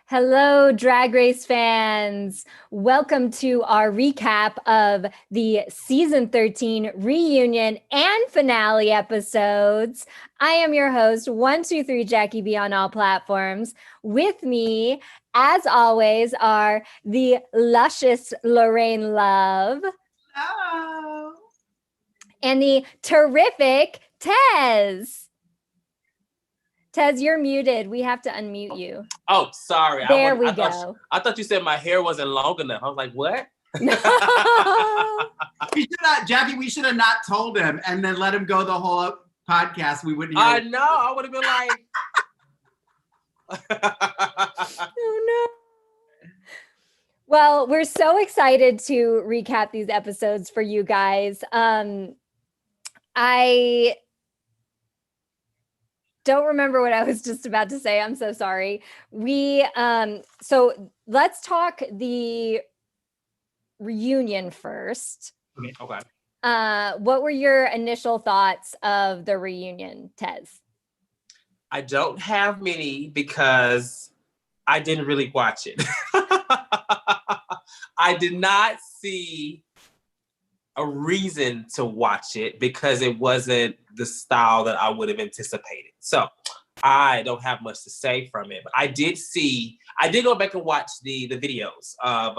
Hello, Drag Race fans. Welcome to our recap of the season 13 reunion and finale episodes. I am your host, 123 Jackie B on all platforms. With me, as always, are the luscious Lorayne Love. Hello. And the terrific Tez. Tez, you're muted. We have to unmute you. Oh, sorry. There we go. I thought you said my hair wasn't long enough. I was like, what? No. Jackie, we should have not told him and then let him go the whole podcast. We wouldn't hear I know. I would have been like... Oh, no. Well, we're so excited to recap these episodes for you guys. I don't remember what I was just about to say. I'm so sorry. So let's talk the reunion first. Okay. What were your initial thoughts of the reunion, Tez? I don't have many because I didn't really watch it. I did not see a reason to watch it because it wasn't the style that I would have anticipated. So I don't have much to say from it. But I did go back and watch the videos of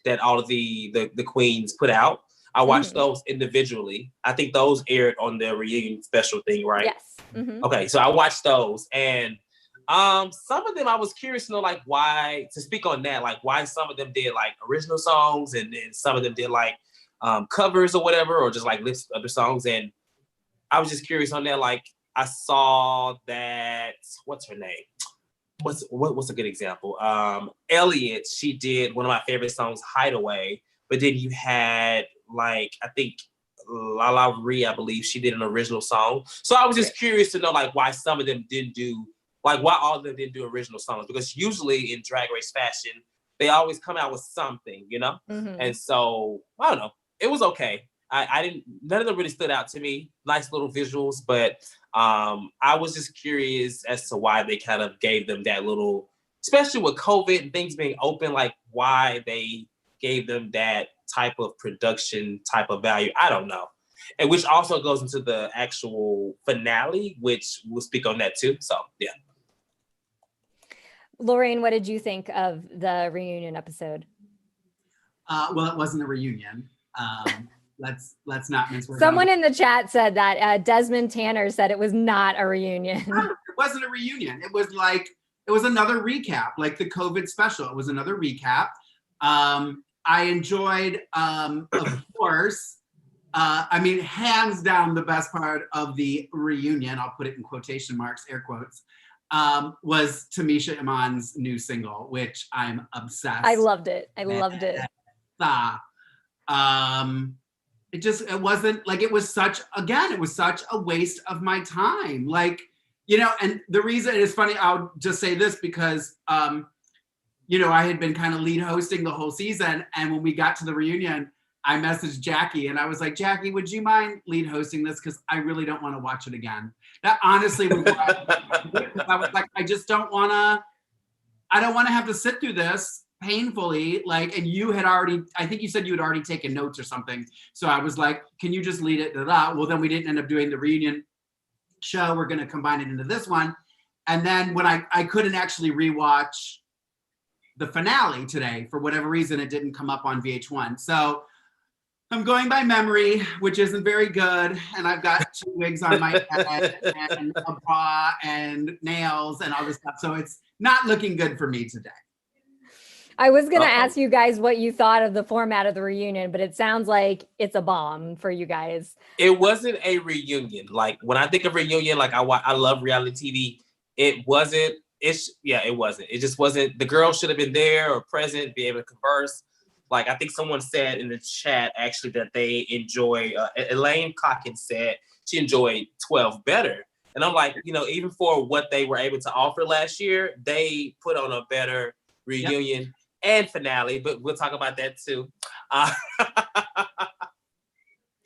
that all of the queens put out. I watched those individually. I think those aired on the reunion special thing, right? Yes. Mm-hmm. Okay, so I watched those, and some of them I was curious to know, like, why, to speak on that, like why some of them did like original songs and then some of them did like covers or whatever, or just like lists of other songs. And I was just curious on that. Like, I saw that, what's her name? What's a good example? Elliot, she did one of my favorite songs, Hideaway, but then you had like, I think Lala Ree, I believe she did an original song. So I was just curious to know like why some of them didn't do, like why all of them didn't do original songs, because usually in Drag Race fashion, they always come out with something, you know? Mm-hmm. And so, I don't know, it was okay. None of them really stood out to me. Nice little visuals, but I was just curious as to why they kind of gave them that little, especially with COVID and things being open, like why they gave them that type of production type of value. I don't know. And which also goes into the actual finale, which we'll speak on that too. So, yeah. Lorayne, what did you think of the reunion episode? Well, it wasn't a reunion. Let's not mince words. Someone in the chat said that Desmond Tanner said it was not a reunion. It wasn't a reunion. It was another recap, like the COVID special. It was another recap. I enjoyed, of course, I mean, hands down, the best part of the reunion, I'll put it in quotation marks, air quotes, was Tamisha Iman's new single, which I'm obsessed. I loved it. I loved it. It wasn't like, it was such a waste of my time. Like, you know, and the reason it's funny, I'll just say this because, you know, I had been kind of lead hosting the whole season. And when we got to the reunion, I messaged Jackie and I was like, Jackie, would you mind lead hosting this? Because I really don't want to watch it again. That honestly was I was like, I don't want to have to sit through this painfully. Like, and you had already, I think you said you had already taken notes or something. So I was like, can you just lead it? Well, then we didn't end up doing the reunion show. We're going to combine it into this one. And then when I couldn't actually rewatch the finale today, for whatever reason, it didn't come up on VH1. So I'm going by memory, which isn't very good. And I've got 2 wigs on my head and a bra and nails and all this stuff. So it's not looking good for me today. I was going to ask you guys what you thought of the format of the reunion, but it sounds like it's a bomb for you guys. It wasn't a reunion. Like when I think of reunion, like I love reality TV. It wasn't. It wasn't. It just wasn't. The girls should have been there or present, be able to converse. Like I think someone said in the chat actually that they enjoy. Elaine Cockins said she enjoyed 12 better, and I'm like, even for what they were able to offer last year, they put on a better reunion. Yep. And finale, but we'll talk about that too.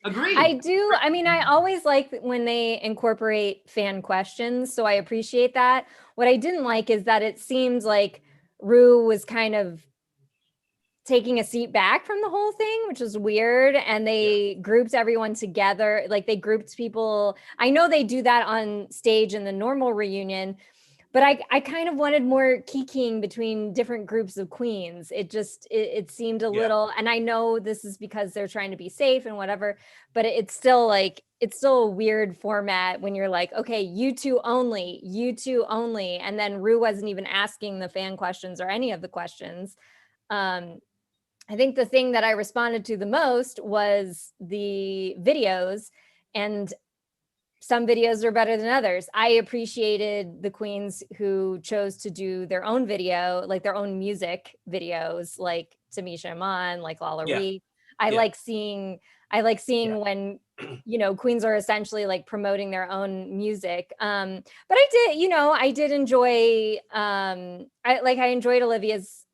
Agreed. I do. I mean, I always like when they incorporate fan questions, so I appreciate that. What I didn't like is that it seems like Ru was kind of taking a seat back from the whole thing, which was weird. And they grouped everyone together. Like they grouped people. I know they do that on stage in the normal reunion, but I kind of wanted more kikiing between different groups of queens. It seemed a little, and I know this is because they're trying to be safe and whatever, but it's still a weird format when you're like, okay, you two only. And then Ru wasn't even asking the fan questions or any of the questions. I think the thing that I responded to the most was the videos, and some videos are better than others. I appreciated the queens who chose to do their own video, like their own music videos, like Tamisha Iman, like Lala Ree. I like seeing when, queens are essentially like promoting their own music. But I did enjoy, I enjoyed Olivia's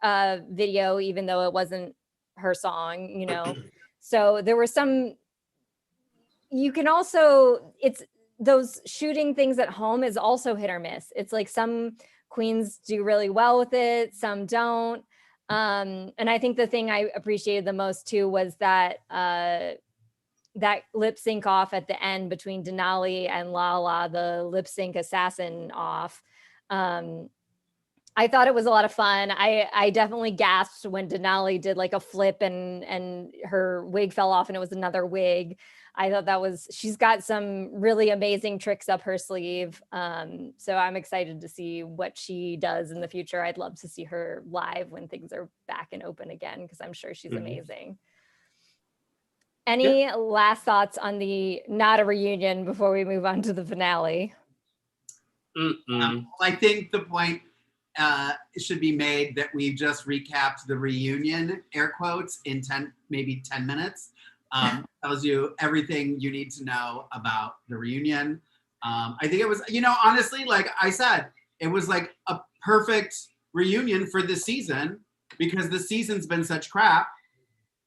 video, even though it wasn't her song, so there were some. You can also, it's those shooting things at home is also hit or miss. It's like some queens do really well with it, some don't. And I think the thing I appreciated the most too was that that lip sync off at the end between Denali and Lala, the lip sync assassin off. I thought it was a lot of fun. I definitely gasped when Denali did like a flip and her wig fell off and it was another wig. I thought she's got some really amazing tricks up her sleeve. So I'm excited to see what she does in the future. I'd love to see her live when things are back and open again, because I'm sure she's amazing. Any last thoughts on the not a reunion before we move on to the finale? I think the point should be made that we've just recapped the reunion, air quotes, in 10 minutes. Tells you everything you need to know about the reunion. I think it was, honestly, like I said, it was like a perfect reunion for this season, because the season's been such crap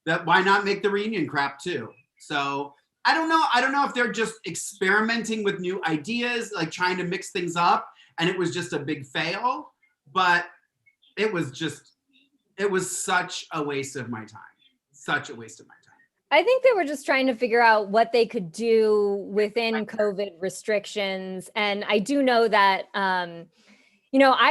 that why not make the reunion crap too? So I don't know if they're just experimenting with new ideas, like trying to mix things up, and it was just a big fail, but it was such a waste of my time. Such a waste of my time. I think they were just trying to figure out what they could do within COVID restrictions. And I do know that, I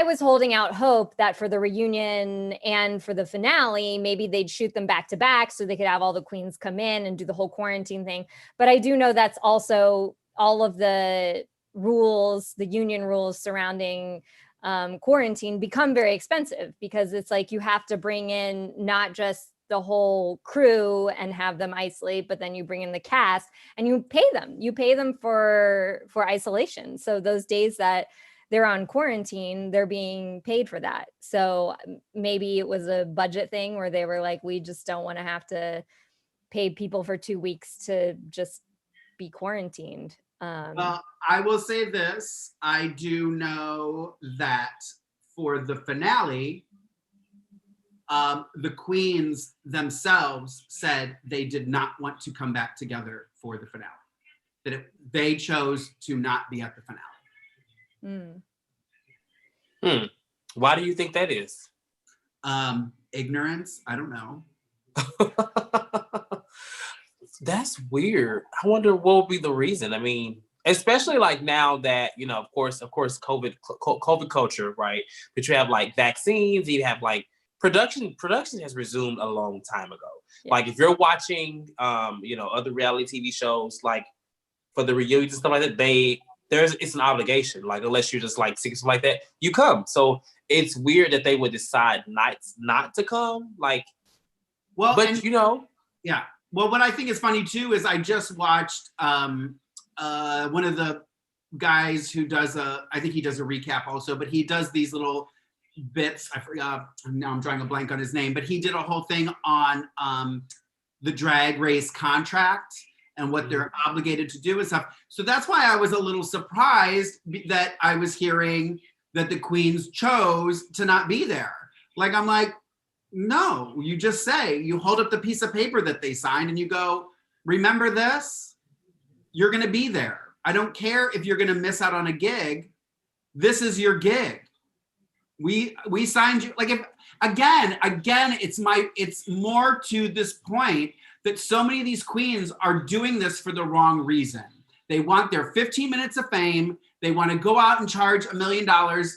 was holding out hope that for the reunion and for the finale, maybe they'd shoot them back to back so they could have all the queens come in and do the whole quarantine thing. But I do know that's also all of the rules, the union rules surrounding quarantine become very expensive, because it's like you have to bring in not just the whole crew and have them isolate, but then you bring in the cast and you pay them for isolation. So those days that they're on quarantine, they're being paid for that. So maybe it was a budget thing where they were like, we just don't want to have to pay people for 2 weeks to just be quarantined. Well, I will say this. I do know that for the finale, the queens themselves said they did not want to come back together for the finale. That they chose to not be at the finale. Why do you think that is? Ignorance. I don't know. That's weird. I wonder what would be the reason. I mean, especially like now that, of course, COVID culture, right? But you have like vaccines, you have like production has resumed a long time ago. Yeah. Like if you're watching, other reality TV shows, like for the reunions and stuff like that, it's an obligation. Like unless you're just like sick or something like that, you come. So it's weird that they would decide not to come. Like, well, but and, yeah. Well, what I think is funny too is I just watched one of the guys who does I think he does a recap also, but he does these little bits. I forgot, now I'm drawing a blank on his name, but he did a whole thing on the drag race contract and what they're obligated to do and stuff. So that's why I was a little surprised that I was hearing that the queens chose to not be there. Like, I'm like, no, you just say, you hold up the piece of paper that they signed and you go, remember this? You're gonna be there. I don't care if you're gonna miss out on a gig. This is your gig. We signed you. Like, if again, it's more to this point that so many of these queens are doing this for the wrong reason. They want their 15 minutes of fame. They want to go out and charge $1 million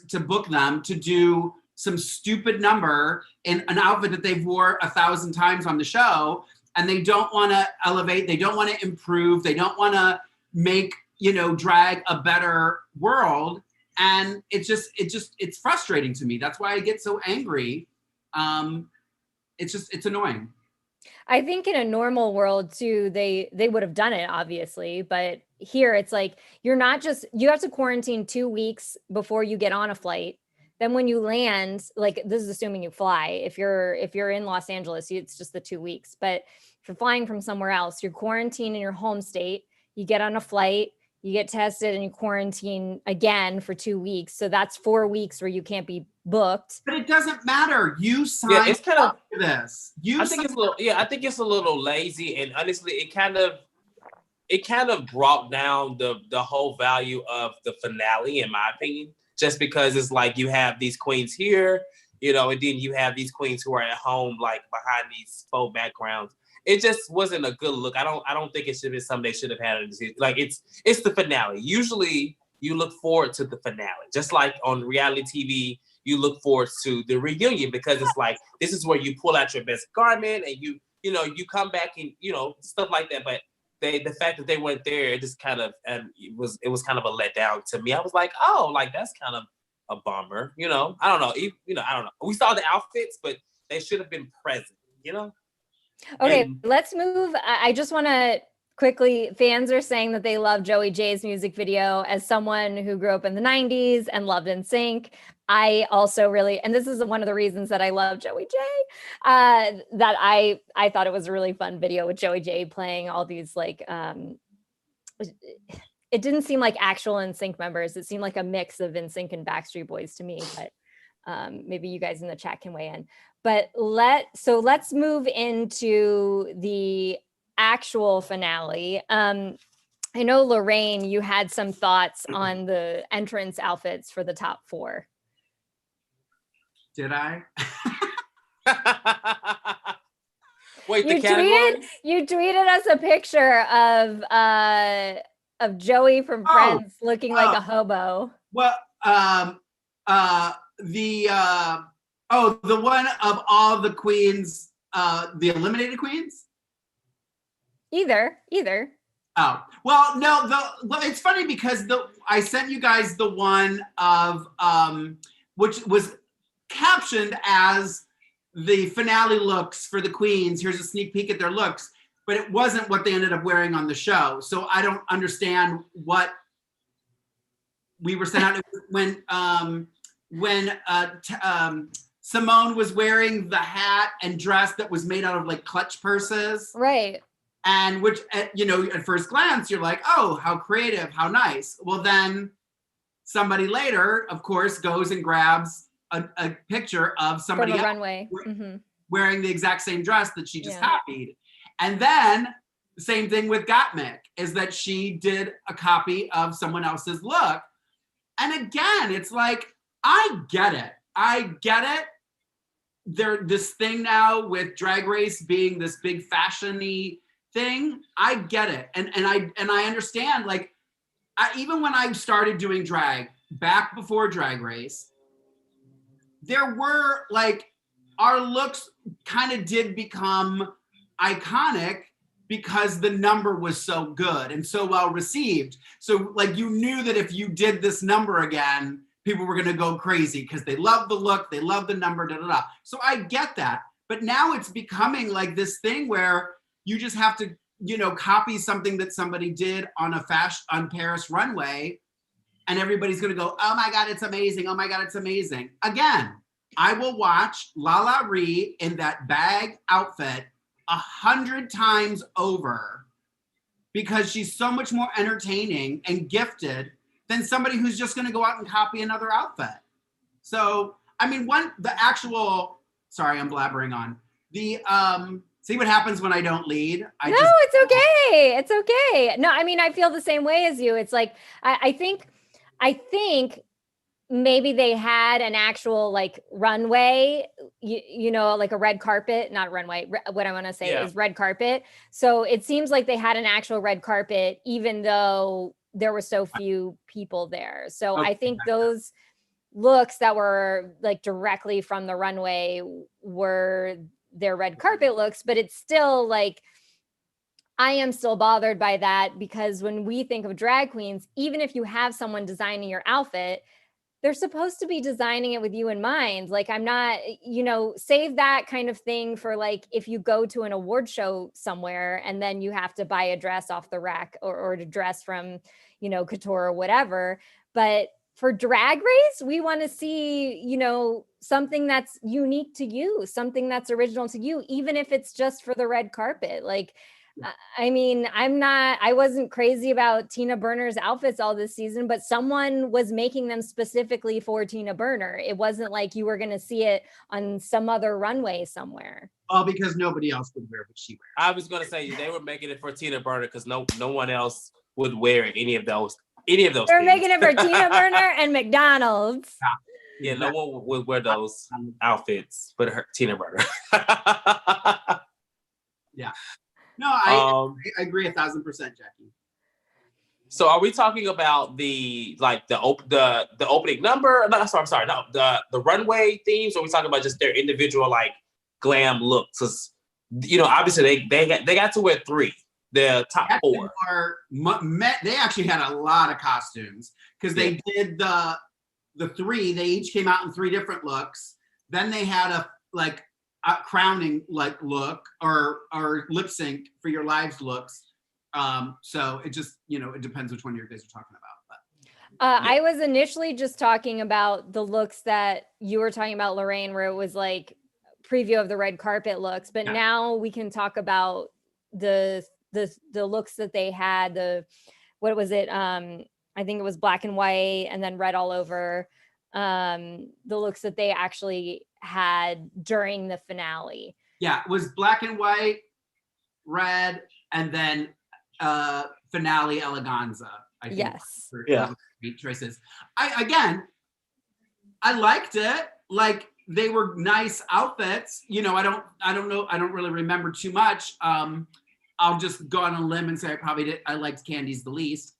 to book them to do some stupid number in an outfit that they've wore 1,000 times on the show. And they don't want to elevate. They don't want to improve. They don't want to make, drag a better world. And it's frustrating to me. That's why I get so angry. It's annoying. I think in a normal world too, they would have done it, obviously, but here it's like you have to quarantine 2 weeks before you get on a flight. Then when you land, like, this is assuming you fly. If you're in Los Angeles, it's just the 2 weeks. But if you're flying from somewhere else, you're quarantined in your home state. You get on a flight, you get tested, and you quarantine again for 2 weeks. So that's 4 weeks where you can't be booked. But it doesn't matter. You signed up for this. I think it's a little lazy, and honestly, it kind of brought down the whole value of the finale, in my opinion. Just because it's like you have these queens here, and then you have these queens who are at home, like behind these faux backgrounds. It just wasn't a good look. I don't think it should be something they should have had. Like it's the finale. Usually you look forward to the finale, just like on reality TV. You look forward to the reunion because it's like this is where you pull out your best garment and you come back and stuff like that. But the fact that they weren't there, it just kind of it was kind of a letdown to me. I was like, oh, like that's kind of a bummer. I don't know. I don't know. We saw the outfits, but they should have been present. Okay, let's move. I just want to quickly, fans are saying that they love Joey J's music video. As someone who grew up in the 90s and loved NSYNC, I also really, and this is one of the reasons that I love Joey J, that I thought it was a really fun video with Joey J playing all these like, it didn't seem like actual NSYNC members. It seemed like a mix of NSYNC and Backstreet Boys to me, but maybe you guys in the chat can weigh in. But let's move into the actual finale. I know, Lorayne, you had some thoughts on the entrance outfits for the top 4. Did I? Wait, the categories? You tweeted us a picture of Joey from Friends looking like a hobo. Well, the one of all the queens, the eliminated queens? Either. Oh, well, no, it's funny because I sent you guys the one of, which was captioned as the finale looks for the queens. Here's a sneak peek at their looks, but it wasn't what they ended up wearing on the show. So I don't understand what we were sent out when Simone was wearing the hat and dress that was made out of like clutch purses. Right. And which, at first glance, you're like, oh, how creative, how nice. Well, then somebody later, of course, goes and grabs a picture of somebody From a else runway. wearing the exact same dress that she just copied. And then the same thing with Gottmik, is that she did a copy of someone else's look. And again, it's like, I get it. This thing now with Drag Race being this big fashion-y thing, I get it. And I understand, like, even when I started doing drag back before Drag Race, there were like our looks kind of did become iconic because the number was so good and so well received. So like you knew that if you did this number again, people were gonna go crazy because they love the look, they love the number, da da da. So I get that. But now it's becoming like this thing where you just have to, you know, copy something that somebody did on on Paris runway, and everybody's gonna go, oh my God, it's amazing. Oh my God, it's amazing. Again, I will watch LaLa Ri in that bag outfit 100 times over because she's so much more entertaining and gifted than somebody who's just gonna go out and copy another outfit. So, I mean, sorry, I'm blabbering on. See what happens when I don't lead? It's okay. It's okay. No, I mean, I feel the same way as you. It's like, I think maybe they had an actual like runway, you know, like a red carpet, not runway. What I want to say is red carpet. So it seems like they had an actual red carpet, even though there were so few people there. So I think those looks that were like directly from the runway were their red carpet looks, but it's still like, I am still bothered by that because when we think of drag queens, even if you have someone designing your outfit, they're supposed to be designing it with you in mind. Like, I'm not, you know, save that kind of thing for like, if you go to an award show somewhere and then you have to buy a dress off the rack or a dress from, you know, couture or whatever. But for Drag Race, we want to see, you know, something that's unique to you, something that's original to you, even if it's just for the red carpet. Like, I mean, I wasn't crazy about Tina Burner's outfits all this season, but someone was making them specifically for Tina Burner. It wasn't like you were going to see it on some other runway somewhere. Well, because nobody else would wear what she wears. I was going to say they were making it for Tina Burner because no one else would wear any of those. They're things. Making it for Tina Burner and McDonald's. Yeah, no one would wear those outfits but Tina Burner. Yeah. No, I agree 1,000%, Jackie. So are we talking about the opening number? No, sorry, no, the runway themes, or are we talking about just their individual like glam looks? Because, you know, obviously they got to wear 3. The top 4. They actually had a lot of costumes because they did the 3. They each came out in 3 different looks. Then they had a crowning like look or lip sync for your lives looks. So it just, you know, it depends which one you guys are talking about. But I was initially just talking about the looks that you were talking about, Lorayne, where it was like preview of the red carpet looks, but now we can talk about the looks that they had. What was it? I think it was black and white and then red all over. The looks that they actually had during the finale. Yeah, it was black and white, red, and then finale eleganza. I think. Yes. Great choices. I liked it. Like, they were nice outfits. You know, I don't know. I don't really remember too much. I'll just go on a limb and say I liked Candy's the least.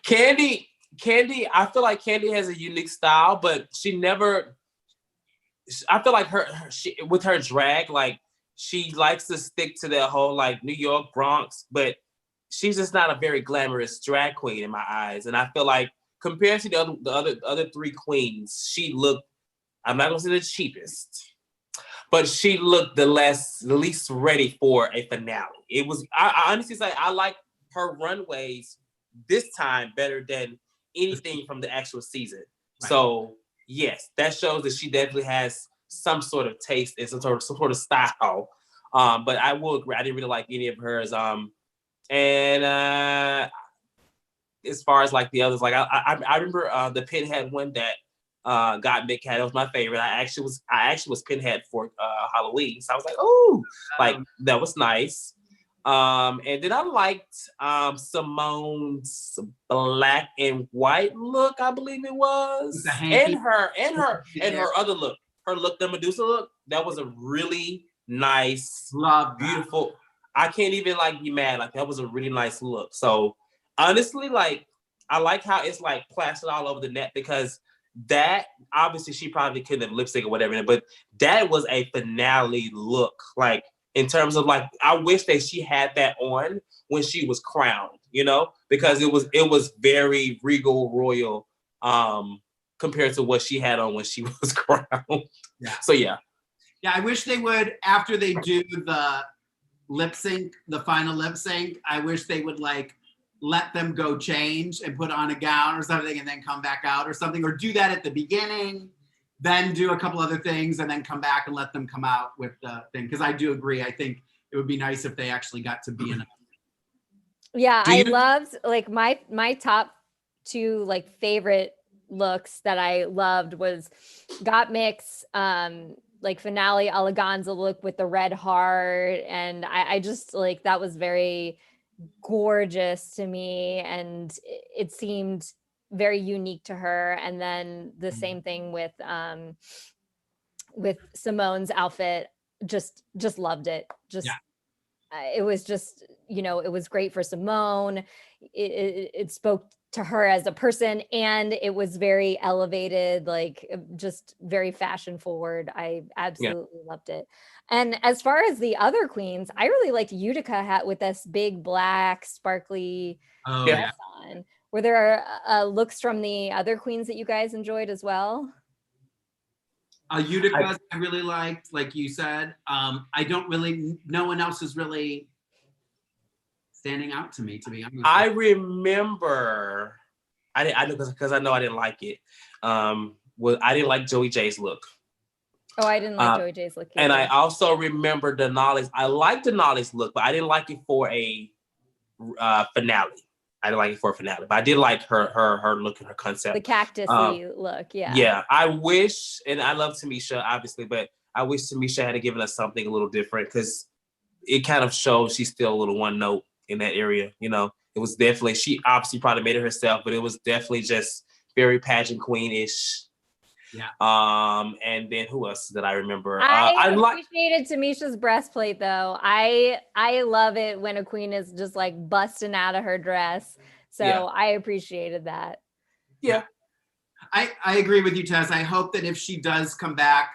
Candy, I feel like Candy has a unique style, but I feel like she with her drag, like she likes to stick to that whole like New York Bronx, but she's just not a very glamorous drag queen in my eyes. And I feel like compared to the other 3 queens, she looked, I'm not gonna say the cheapest, but she looked the least ready for a finale. It was, I honestly say I like her runways this time better than anything from the actual season. Right. So yes, that shows that she definitely has some sort of taste and some sort of style. But I will agree, I didn't really like any of hers. And as far as like the others, like I remember the Pinhead one that got Big Cat. That was my favorite. I actually was Pinhead for Halloween, so I was like, oh, like that was nice. And then I liked Simone's black and white look, I believe it was, and her other look, her look, the Medusa look. That was a really nice, beautiful. I can't even like be mad. Like, that was a really nice look. So honestly, like, I like how it's like plastered all over the net because that obviously she probably couldn't have lip sync or whatever, but that was a finale look. Like in terms of like, I wish that she had that on when she was crowned, you know, because it was very regal, royal, compared to what she had on when she was crowned. Yeah. So yeah. Yeah, I wish they would, after they do the lip sync, the final lip sync, I wish they would like let them go change and put on a gown or something and then come back out or something, or do that at the beginning, then do a couple other things and then come back and let them come out with the thing. Because I do agree, I think it would be nice if they actually got to be in it. Yeah, I loved like my top two like favorite looks that I loved was Gottmik's like finale eleganza look with the red heart, and I just like that was very gorgeous to me, and it seemed very unique to her. And then the same thing with Simone's outfit, just loved it. It was just, you know, it was great for Simone. It spoke to her as a person, and it was very elevated, like just very fashion forward. I absolutely loved it. And as far as the other queens, I really liked Utica hat with this big black sparkly dress on. Were there looks from the other queens that you guys enjoyed as well? Utica, I really liked, like you said. I don't really, no one else is really standing out to me, to be honest. I remember, I know because I know I didn't like it. I didn't like Joey J's look. Oh, I didn't like Joey J's look either. And I also remember Denali's. I liked Denali's look, but I didn't like it for a finale. I didn't like it for a finale, but I did like her look and her concept. The cactus-y look, yeah. Yeah, I wish, and I love Tamisha, obviously, but I wish Tamisha had given us something a little different, because it kind of shows she's still a little one note in that area, you know. It was definitely, she obviously probably made it herself, but it was definitely just very pageant queen-ish. Yeah. And then who else did I remember? I appreciated Tamisha's breastplate though. I love it when a queen is just like busting out of her dress. So yeah. I appreciated that. Yeah. I agree with you, Tez. I hope that if she does come back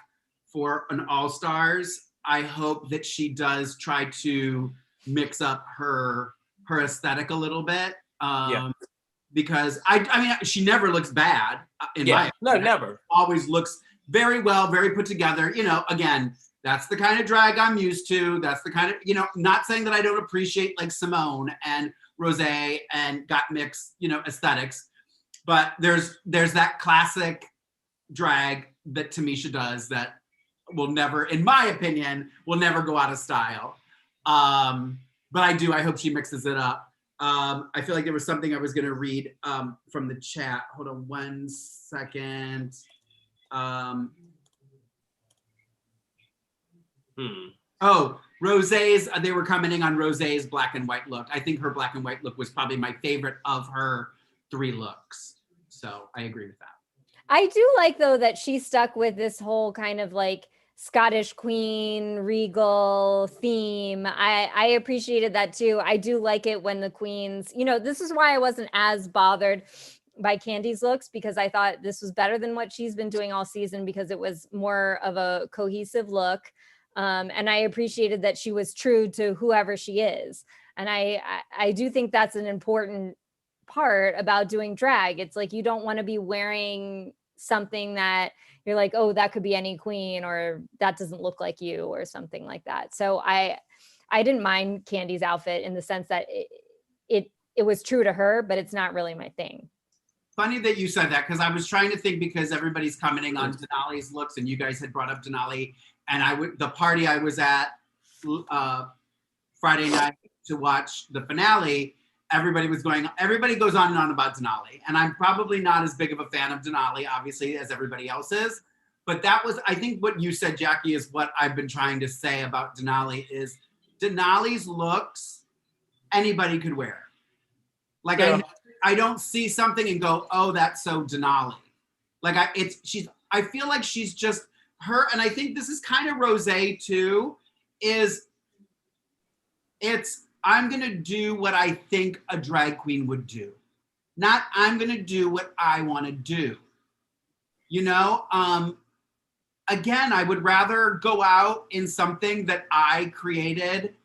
for an All-Stars, I hope that she does try to mix up her aesthetic a little bit. Because I mean, she never looks bad in my opinion. No, never. Always looks very well, very put together. You know, again, that's the kind of drag I'm used to. That's the kind of, you know, not saying that I don't appreciate like Simone and Rosé and Gottmik's, you know, aesthetics, but there's that classic drag that Tamisha does that will never, in my opinion, will never go out of style. But I hope she mixes it up. I feel like there was something I was going to read from the chat. Hold on one second. Oh, Rosé's, they were commenting on Rosé's black and white look. I think her black and white look was probably my favorite of her 3 looks. So I agree with that. I do like, though, that she stuck with this whole kind of like Scottish queen, regal theme. I appreciated that too. I do like it when the queens, you know, this is why I wasn't as bothered by Candy's looks, because I thought this was better than what she's been doing all season, because it was more of a cohesive look. And I appreciated that she was true to whoever she is. And I do think that's an important part about doing drag. It's like, you don't want to be wearing something that you're like, oh, that could be any queen, or that doesn't look like you, or something like that. So I didn't mind Candy's outfit in the sense that it was true to her, but it's not really my thing. Funny that you said that, because I was trying to think, because everybody's commenting on Denali's looks, and you guys had brought up Denali, and the party I was at Friday night to watch the finale, everybody goes on and on about Denali. And I'm probably not as big of a fan of Denali, obviously, as everybody else is. But that was, I think what you said, Jacque, is what I've been trying to say about Denali, is Denali's looks, anybody could wear. Like, yeah. I don't see something and go, oh, that's so Denali. Like, I feel like she's just her, and I think this is kind of Rosé too, I'm going to do what I think a drag queen would do. Not I'm going to do what I want to do. you know? Again, I would rather go out in something that I created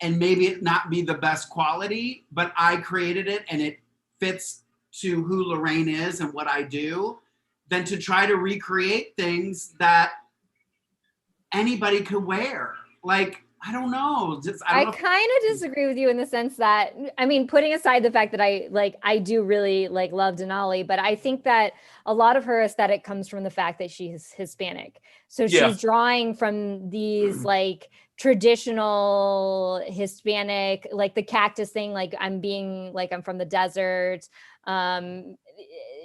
and maybe it not be the best quality, but I created it and it fits to who Lorayne is and what I do, than to try to recreate things that anybody could wear. Like, I don't know. I kind of disagree with you in the sense that, I mean, putting aside the fact that I do really like love Denali, but I think that a lot of her aesthetic comes from the fact that she's Hispanic. So she's drawing from these like traditional Hispanic, like the cactus thing, like I'm from the desert.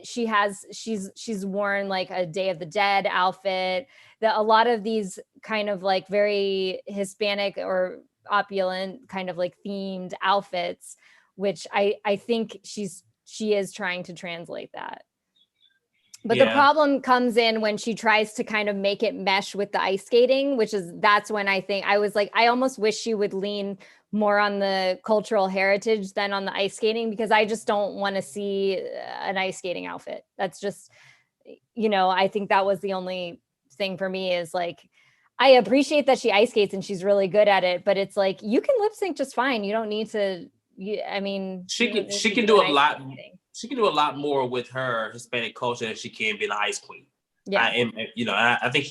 She's worn like a Day of the Dead outfit. A lot of these kind of like very Hispanic or opulent kind of like themed outfits, which I think she is trying to translate that. But the problem comes in when she tries to kind of make it mesh with the ice skating, that's when I think I was like, I almost wish she would lean more on the cultural heritage than on the ice skating, because I just don't want to see an ice skating outfit. That's just, I think that was the only thing for me is like, I appreciate that she ice skates and she's really good at it, but it's like, you can lip sync just fine. You don't need to, she can do a lot. She can do a lot more with her Hispanic culture than she can be an ice queen. Yeah. I think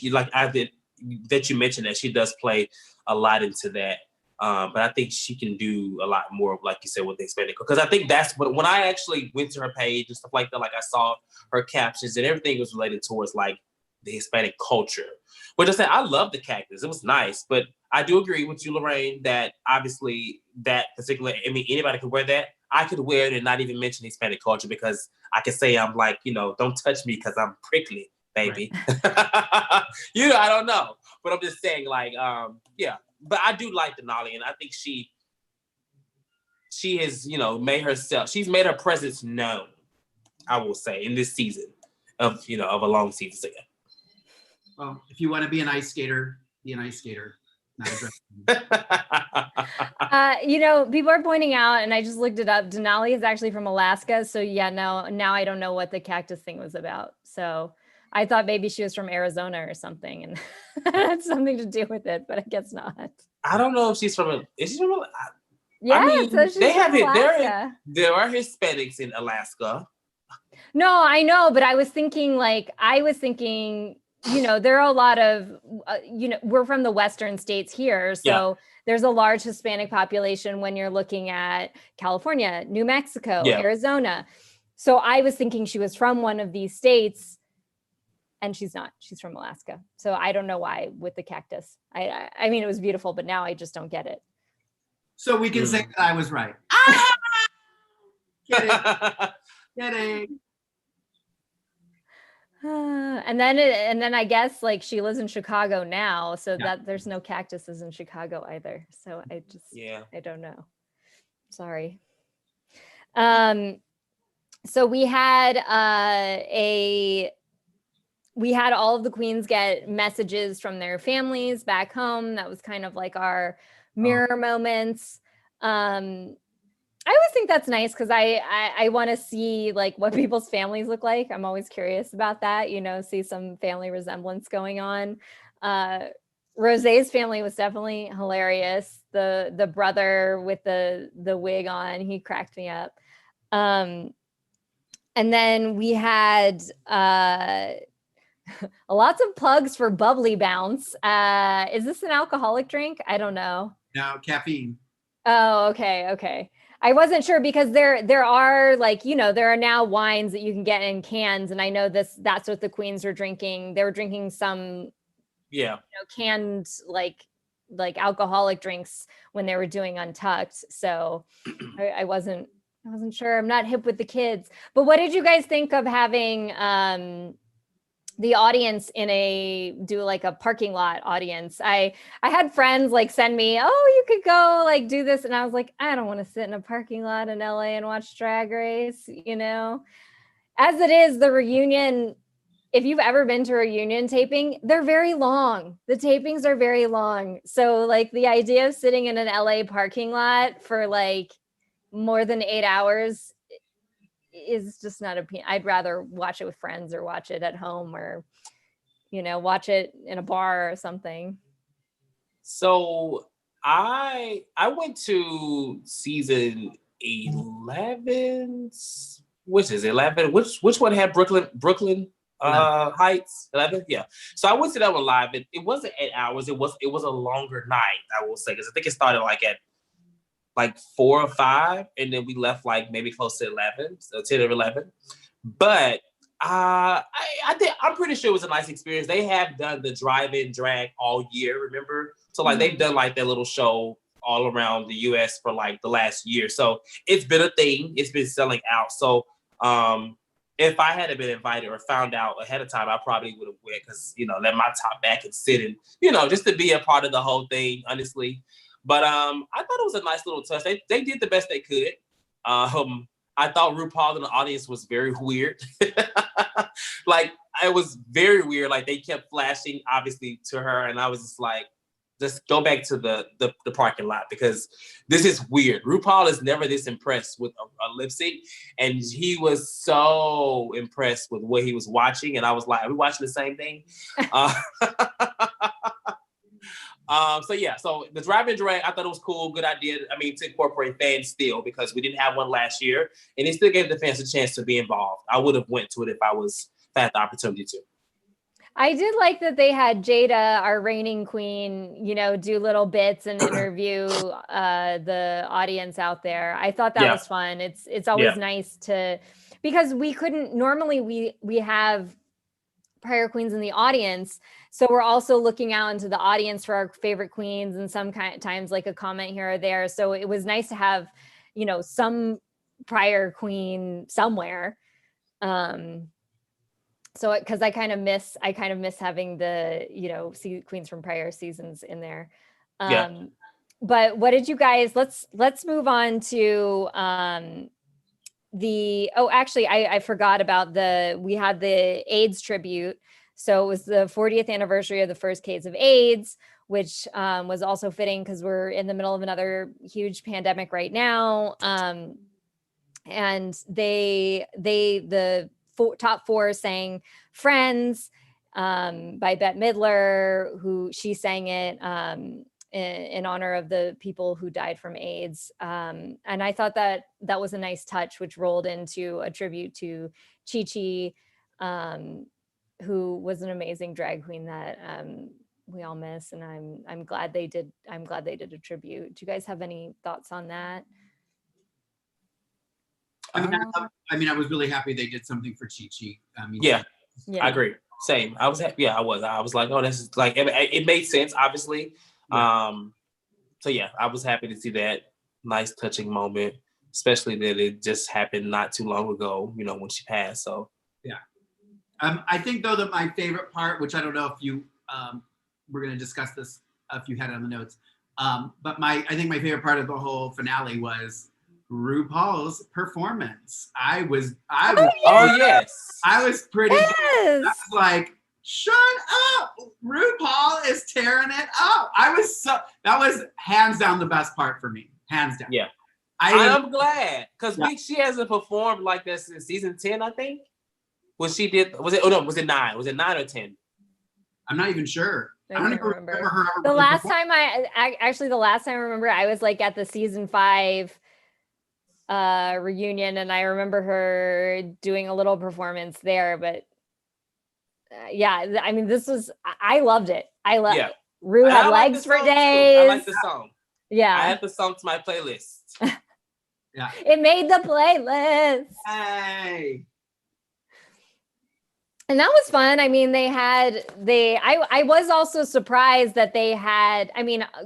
that you mentioned that she does play a lot into that. But I think she can do a lot more, like you said, with the Hispanic, because I think that's when I actually went to her page and stuff like that, like I saw her captions and everything was related towards like the Hispanic culture. Which I said, I love the cactus. It was nice, but I do agree with you, Lorayne, that obviously that particular, anybody could wear that. I could wear it and not even mention Hispanic culture, because I could say I'm like, don't touch me because I'm prickly, baby. Right. I don't know. But I'm just saying like, but I do like Denali, and I think she has, she's made her presence known, I will say, in this season of a long season. Well, if you want to be an ice skater, be an ice skater. Not a dress. People are pointing out, and I just looked it up, Denali is actually from Alaska. So now I don't know what the cactus thing was about. So I thought maybe she was from Arizona or something and had something to do with it, but I guess not. I don't know if she's from, is she from, yeah, so she's they have Alaska. There are Hispanics in Alaska. No, I know, but I was thinking, there are a lot of, we're from the Western states here. So there's a large Hispanic population when you're looking at California, New Mexico, Arizona. So I was thinking she was from one of these states, and she's not. She's from Alaska. So I don't know why with the cactus. I mean, it was beautiful, but now I just don't get it. So we can say that I was right. Kidding. And then I guess like she lives in Chicago now, so that there's no cactuses in Chicago either. So I just I don't know. Sorry. So we had all of the queens get messages from their families back home. That was kind of like our mirror moments. I always think that's nice because I want to see like what people's families look like. I'm always curious about that, see some family resemblance going on. Rosé's family was definitely hilarious. The brother with the wig on, he cracked me up. And then we had lots of plugs for Bubbly Bounce. Is this an alcoholic drink? I don't know. No, caffeine. Oh, okay. I wasn't sure because there are like, there are now wines that you can get in cans. And I know that's what the queens were drinking. They were drinking some, canned like alcoholic drinks when they were doing Untucked. So I wasn't sure. I'm not hip with the kids. But what did you guys think of having the audience do like a parking lot audience? I had friends like send me, oh, you could go like do this. And I was like, I don't want to sit in a parking lot in LA and watch Drag Race, As it is, the reunion, if you've ever been to a reunion taping, they're very long. The tapings are very long. So like the idea of sitting in an LA parking lot for like more than 8 hours is just not I'd rather watch it with friends or watch it at home or, watch it in a bar or something. So I went to season 11. Which is 11? Which one had Brooklyn Heights? 11? Yeah. So I went to that one live. It wasn't 8 hours. It was a longer night, I will say, because I think it started at 4 or 5, and then we left maybe close to 11, so 10 or 11. But I think I'm pretty sure it was a nice experience. They have done the drive-in drag all year, remember? So they've done their little show all around the US for the last year. So it's been a thing. It's been selling out. So if I had been invited or found out ahead of time, I probably would have went because, let my top back and sit and, just to be a part of the whole thing, honestly. But I thought it was a nice little touch. They did the best they could. I thought RuPaul in the audience was very weird. It was very weird. They kept flashing, obviously, to her. And I was just go back to the parking lot because this is weird. RuPaul is never this impressed with a lip sync. And he was so impressed with what he was watching. And I was like, are we watching the same thing? So the drive-in drag, I thought it was cool, good idea. I mean, to incorporate fans still, because we didn't have one last year, and it still gave the fans a chance to be involved. I would have went to it if I had the opportunity to. I did like that they had Jada, our reigning queen, do little bits and interview the audience out there. I thought that was fun. It's always nice because we couldn't normally we have prior queens in the audience, so we're also looking out into the audience for our favorite queens, and sometimes a comment here or there. So it was nice to have some prior queen somewhere. So because I kind of miss having the queens from prior seasons in there. But what did you guys? Let's move on to actually I forgot about we had the AIDS tribute. So it was the 40th anniversary of the first case of AIDS, which was also fitting because we're in the middle of another huge pandemic right now. And the top four sang Friends by Bette Midler, who she sang it in honor of the people who died from AIDS. And I thought that was a nice touch, which rolled into a tribute to Chi Chi, who was an amazing drag queen that we all miss. And I'm glad they did a tribute. Do you guys have any thoughts on that? I was really happy they did something for Chi Chi. Yeah, I agree. Same. I was happy. I was like, oh, this is it made sense, obviously. So yeah, I was happy to see that nice touching moment, especially that it just happened not too long ago, when she passed. So yeah. I think though that my favorite part, which I don't know if you we're gonna discuss this if you had it on the notes, but I think my favorite part of the whole finale was RuPaul's performance. I was yes. I was pretty yes. I was like, shut up, RuPaul is tearing it up. That was hands down the best part for me, hands down. Yeah, I'm glad because she hasn't performed like this in season 10, I think. Was it 9? Was it 9 or 10? I'm not even sure. I don't even remember her. The last time I remember, I was at the season 5 reunion, and I remember her doing a little performance there. But I loved it. it. Ru had legs for days. I like the song. Yeah, I had the song to my playlist. Yeah, it made the playlist. Hey. And that was fun. I mean, I was also surprised that they had,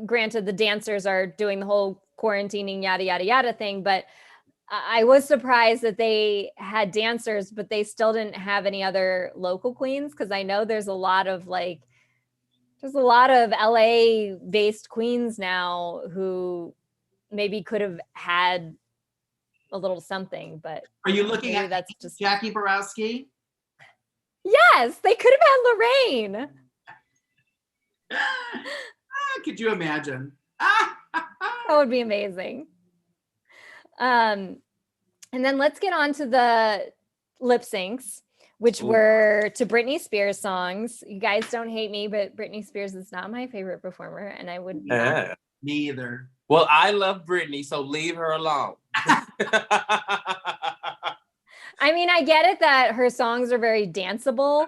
granted the dancers are doing the whole quarantining, yada, yada, yada thing, but I was surprised that they had dancers, but they still didn't have any other local queens. Cause I know there's a lot of LA based queens now who maybe could have had a little something, but are you looking at that's just Jacque Borosky? Yes, they could have had Lorayne. Could you imagine? That would be amazing. And then let's get on to the lip syncs, which were to Britney Spears songs. You guys don't hate me, but Britney Spears is not my favorite performer, and I would me either. Well, I love Britney, so leave her alone. I mean, I get it that her songs are very danceable.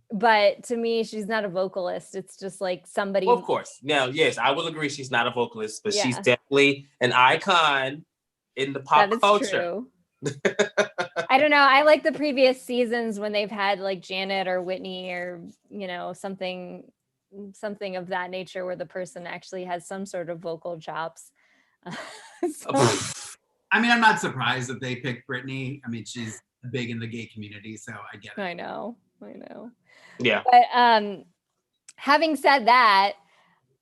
But to me, she's not a vocalist. It's just like somebody. Well, of course. Now, yes, I will agree she's not a vocalist, but she's definitely an icon in the pop culture. True. I don't know. I like the previous seasons when they've had like Janet or Whitney or, you know, something of that nature where the person actually has some sort of vocal chops. I mean, I'm not surprised that they picked Britney. I mean, she's big in the gay community, so I get it. I know. Yeah. But having said that,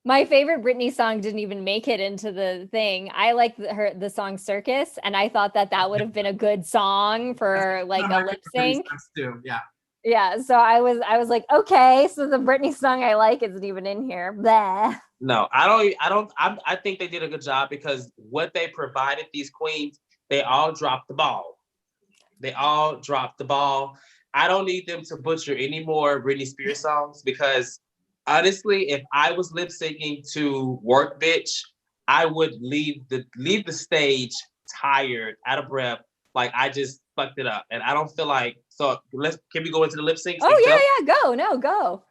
my favorite Britney song didn't even make it into the thing. I like the song Circus, and I thought that would have been a good song for like a lip sync. Too. Yeah. Yeah. So I was like, okay, so the Britney song I like isn't even in here. Blah. No, I think they did a good job because what they provided these queens, they all dropped the ball. I don't need them to butcher any more Britney Spears songs because honestly, if I was lip syncing to Work Bitch, I would leave the stage tired, out of breath, like I just fucked it up. And I don't feel like, so can we go into the lip syncs? Oh, go.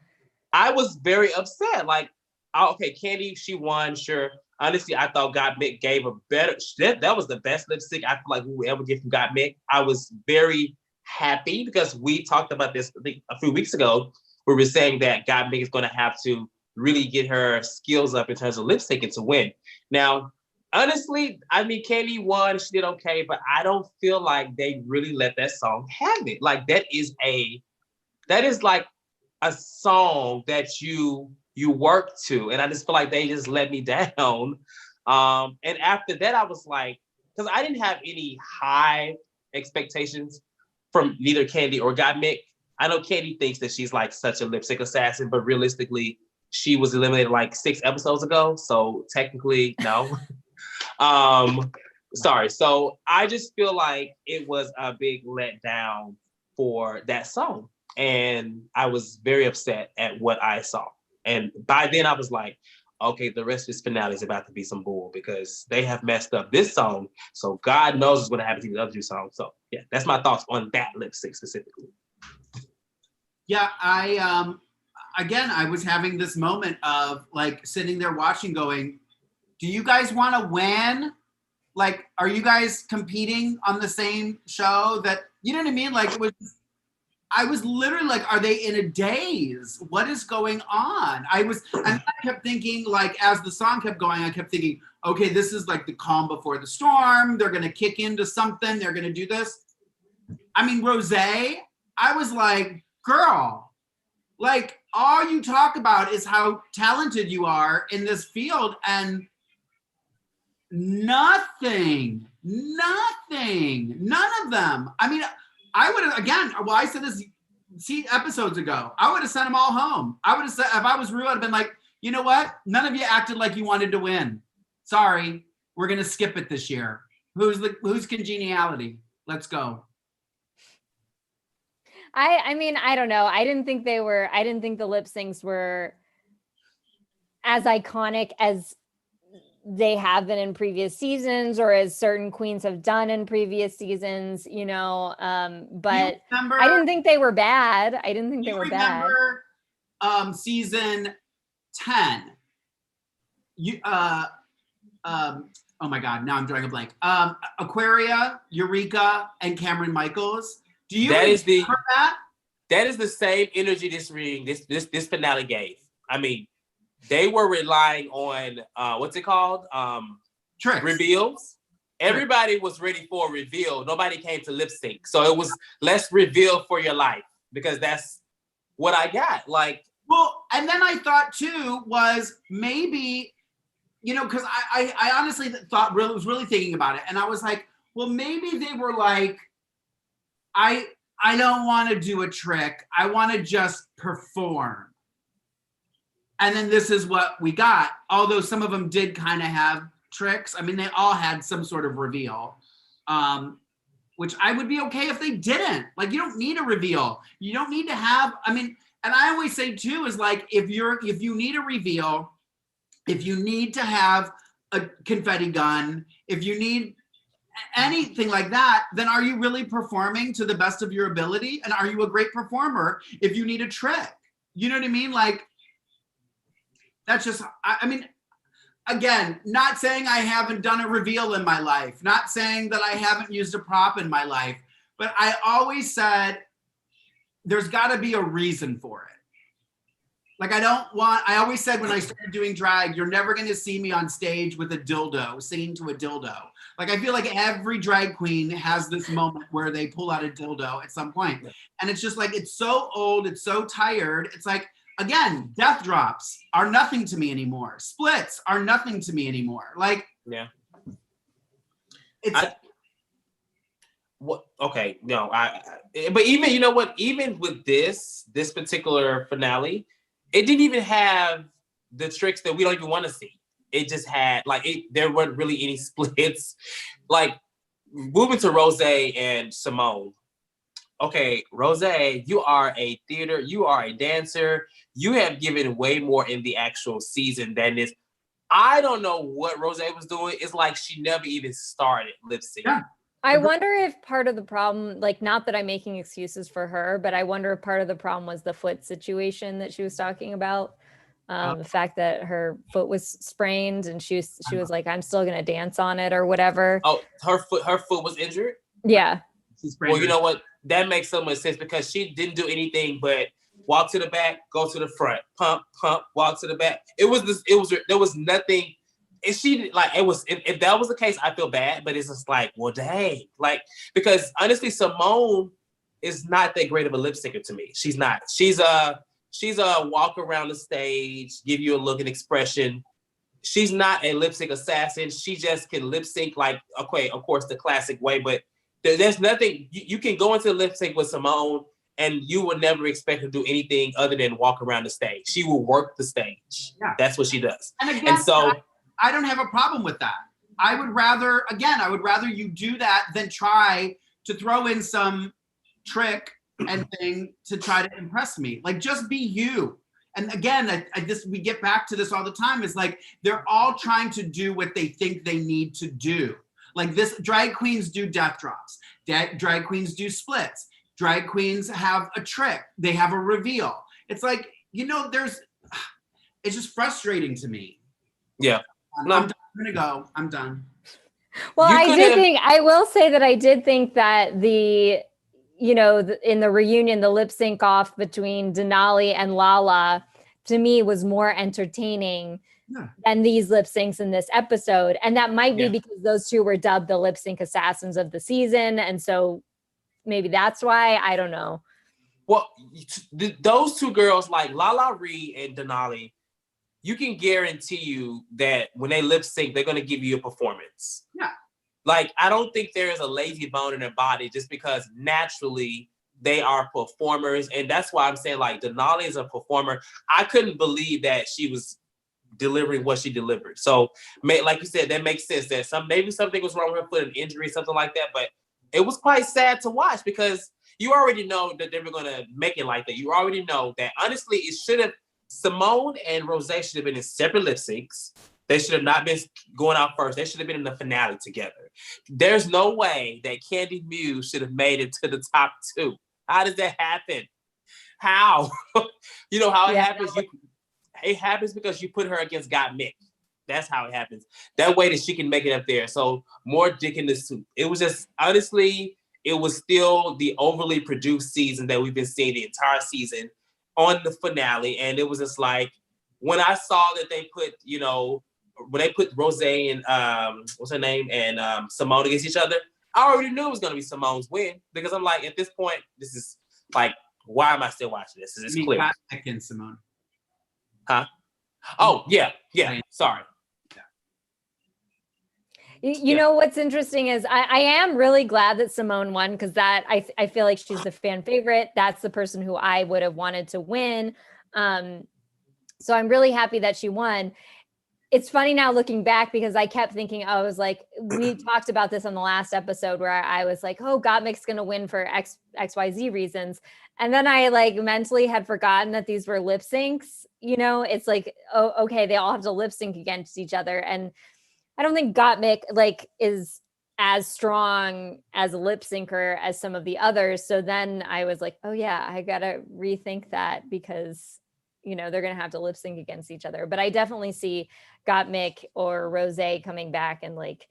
I was very upset. Like, okay, Kandi, she won, sure. Honestly, I thought Gottmik gave a better, that was the best lip sync I feel like we would ever get from Gottmik. I was very happy because we talked about this I think a few weeks ago. We were saying that Gottmik is going to have to really get her skills up in terms of lip syncing to win. Now, honestly, I mean, Kandi won, she did okay, but I don't feel like they really let that song have it. Like that is like a song that you work to, and I just feel like they just let me down. And after that, I was like, because I didn't have any high expectations from neither Kandi or Gottmik. I know Kandi thinks that she's like such a lip sync assassin, but realistically, she was eliminated like 6 episodes ago, so technically, no. Sorry. So I just feel like it was a big letdown for that song, and I was very upset at what I saw. And by then I was like, okay, the rest of this finale is about to be some bull because they have messed up this song. So God knows what's going to happen to the other 2 songs. So yeah, that's my thoughts on that lip sync specifically. Yeah, I was having this moment of like sitting there watching going, do you guys want to win? Like, are you guys competing on the same show that, you know what I mean? Like I was literally like, are they in a daze? What is going on? And I kept thinking, like, as the song kept going, I kept thinking, okay, this is like the calm before the storm. They're going to kick into something. They're going to do this. I mean, Rosé, I was like, girl, like, all you talk about is how talented you are in this field, and nothing, none of them. I mean, I would have, again, well, I said this episodes ago, I would have sent them all home. I would have said, if I was Ru, I'd have been like, you know what? None of you acted like you wanted to win. Sorry, we're going to skip it this year. Who's congeniality? Let's go. I mean, I don't know. I didn't think the lip syncs were as iconic as they have been in previous seasons or as certain queens have done in previous seasons, you know, but I didn't think they were bad. Season 10. Oh my God, now I'm drawing a blank. Aquaria, Eureka, and Cameron Michaels. Do you remember that? That is the same energy this finale gave. I mean, they were relying on what's it called? Tricks. Reveals. Everybody was ready for a reveal. Nobody came to lip sync. So it was let's reveal for your life because that's what I got. Like, well, and then I thought too was maybe, you know, because I honestly was really thinking about it, and I was like, well, maybe they were like, I don't want to do a trick. I want to just perform. And then this is what we got. Although some of them did kind of have tricks. I mean, they all had some sort of reveal. which I would be okay if they didn't. Like, you don't need a reveal. You don't need to have, I mean, and I always say too, is like, if you need a reveal, if you need to have a confetti gun, if you need anything like that, then are you really performing to the best of your ability? And are you a great performer if you need a trick? You know what I mean? Like, that's just, I mean, again, not saying I haven't done a reveal in my life, not saying that I haven't used a prop in my life, but I always said there's got to be a reason for it. Like, I always said when I started doing drag, you're never going to see me on stage with a dildo, singing to a dildo. Like, I feel like every drag queen has this moment where they pull out a dildo at some point. And it's just like, it's so old, it's so tired. It's like, again, death drops are nothing to me anymore. Splits are nothing to me anymore. Like, yeah. But even, you know what, even with this particular finale, it didn't even have the tricks that we don't even want to see. It just had, like, there weren't really any splits. Like, moving to Rose and Simone. Okay, Rose, you are a theater, you are a dancer. You have given way more in the actual season than this. I don't know what Rose was doing. It's like she never even started lip syncing. Yeah. I wonder if part of the problem, like, not that I'm making excuses for her, but I wonder if part of the problem was the foot situation that she was talking about. The fact that her foot was sprained and she was like, I'm still going to dance on it or whatever. Oh, her foot was injured? Yeah. Well, you know what? That makes so much sense because she didn't do anything but walk to the back, go to the front, pump, walk to the back. There was nothing. And she, like, it was, if that was the case, I feel bad, but it's just like, well, dang. Like, because honestly, Simone is not that great of a lip syncer to me. She's not. She's a walk around the stage, give you a look and expression. She's not a lip sync assassin. She just can lip sync, like, okay, of course, the classic way, but there's nothing, you can go into lip sync with Simone and you would never expect her to do anything other than walk around the stage. She will work the stage. Yeah. That's what she does. And again, I don't have a problem with that. I would rather you do that than try to throw in some trick and thing to try to impress me. Like, just be you. And again, we get back to this all the time. It's like, they're all trying to do what they think they need to do. Like, this, drag queens do death drops. Drag queens do splits. Drag queens have a trick. They have a reveal. It's like, you know, it's just frustrating to me. Yeah. I'm gonna go. I'm done. Well, I will say that I did think that in the reunion, the lip sync off between Denali and Lala, to me, was more entertaining than these lip syncs in this episode. And that might be because those two were dubbed the lip sync assassins of the season. And so maybe that's why, I don't know. Well, those two girls, like Lala Ree and Denali, you can guarantee you that when they lip sync, they're going to give you a performance. Yeah. Like, I don't think there is a lazy bone in their body just because naturally they are performers. And that's why I'm saying, like, Denali is a performer. I couldn't believe that she was delivering what she delivered. So, like you said, that makes sense that maybe something was wrong with her foot, an injury, something like that. But it was quite sad to watch because you already know that they were going to make it like that. You already know that, honestly, it should have, Simone and Rose should have been in separate lip syncs. They should have not been going out first. They should have been in the finale together. There's no way that Candy Muse should have made it to the top two. How does that happen? How? You know how it happens? It happens because you put her against Got Mick. That's how it happens. That way that she can make it up there. So more dick in the soup. It was just, honestly, it was still the overly produced season that we've been seeing the entire season on the finale. And it was just like, when I saw that they put, when they put Rose and what's her name, and Simone against each other, I already knew it was gonna be Simone's win because I'm like, at this point, this is like, why am I still watching this? This is clear. Against Simone. Huh? Oh yeah. Sorry. You know what's interesting is I am really glad that Simone won because that I feel like she's the fan favorite. That's the person who I would have wanted to win. So I'm really happy that she won. it's funny now looking back because I kept thinking, I was like, we talked about this on the last episode where I was like, oh, Gottmik's going to win for XYZ reasons. And then I like mentally had forgotten that these were lip syncs. You know, it's like, oh, okay, they all have to lip sync against each other. And I don't think Gottmik like is as strong as a lip syncer as some of the others. So then I was like, oh yeah, I got to rethink that because, you know, they're going to have to lip sync against each other. But I definitely see Gottmik or Rosé coming back and like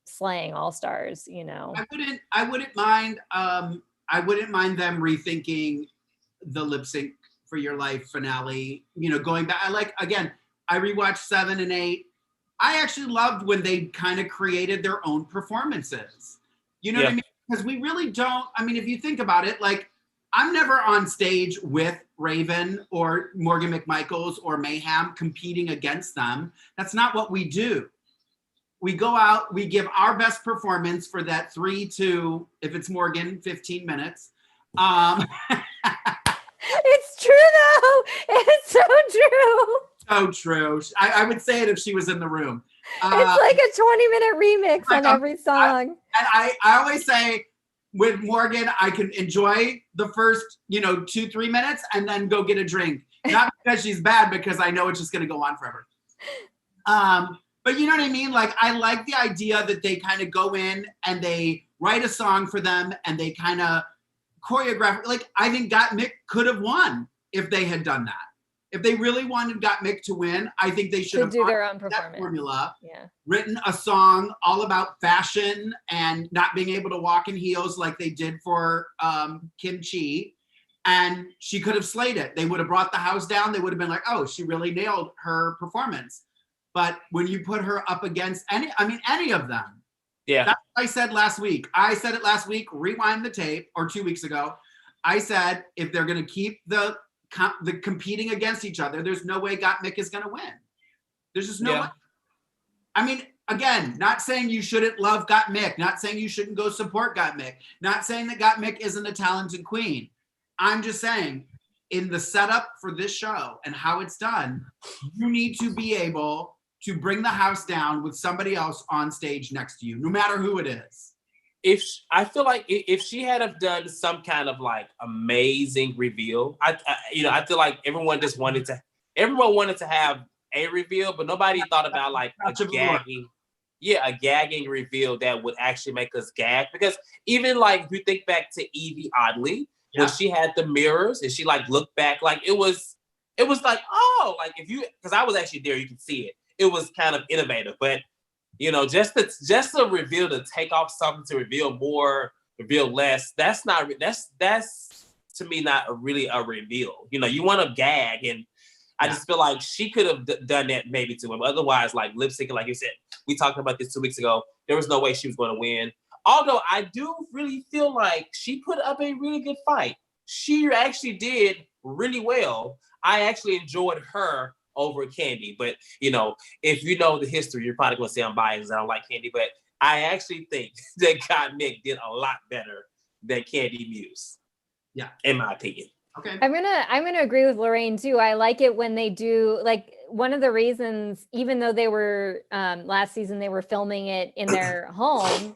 slaying all stars, you know. I wouldn't mind them rethinking the lip sync for your life finale, you know, going back. I rewatched 7 and 8. I actually loved when they kind of created their own performances. You know what I mean? Because we really don't, I mean, if you think about it, like, I'm never on stage with Raven or Morgan McMichaels or Mayhem competing against them. That's not what we do. We go out, we give our best performance for that 3 to, if it's Morgan, 15 minutes. It's true though. It's so true. So true. I would say it if she was in the room. It's like a 20-minute remix on every song. I always say with Morgan, I can enjoy the first, 2-3 minutes and then go get a drink. Not because she's bad, because I know it's just going to go on forever. But you know what I mean? Like, I like the idea that they kind of go in and they write a song for them and they kind of choreograph. Like, I think Gottmik could have won if they had done that. If they really wanted Gottmik to win, I think they should have do their own that formula, yeah. Written a song all about fashion and not being able to walk in heels like they did for Kim Chi. And she could have slayed it. They would have brought the house down. They would have been like, oh, she really nailed her performance. But when you put her up against any of them, that's what I said last week. I said it last week, rewind the tape, or 2 weeks ago. I said, if they're going to keep the competing against each other, there's no way Gottmik is going to win. There's just no way. I mean, again, not saying you shouldn't love Gottmik, not saying you shouldn't go support Gottmik, not saying that Gottmik isn't a talented queen. I'm just saying, in the setup for this show and how it's done, you need to be able to bring the house down with somebody else on stage next to you, no matter who it is. I feel like if she had have done some kind of like amazing reveal, I feel like everyone wanted to have a reveal, but nobody thought about like a gagging reveal that would actually make us gag. Because even like if you think back to Evie Oddly, when she had the mirrors and she like looked back, like it was like, oh, like because I was actually there, you can see it. It was kind of innovative, but just to reveal, to take off something, to reveal more, reveal less. That's to me not really a reveal. You want to gag, and I just feel like she could have done that maybe too. But otherwise, like lip syncing, like you said, we talked about this 2 weeks ago. There was no way she was going to win. Although I do really feel like she put up a really good fight. She actually did really well. I actually enjoyed her over Candy, but if you know the history, you're probably gonna say I'm biased. I don't like Candy, but I actually think that Gottmik did a lot better than Candy Muse. Yeah, in my opinion. Okay, I'm gonna agree with Lorayne too. I like it when they do, like, one of the reasons, even though they were last season they were filming it in their home.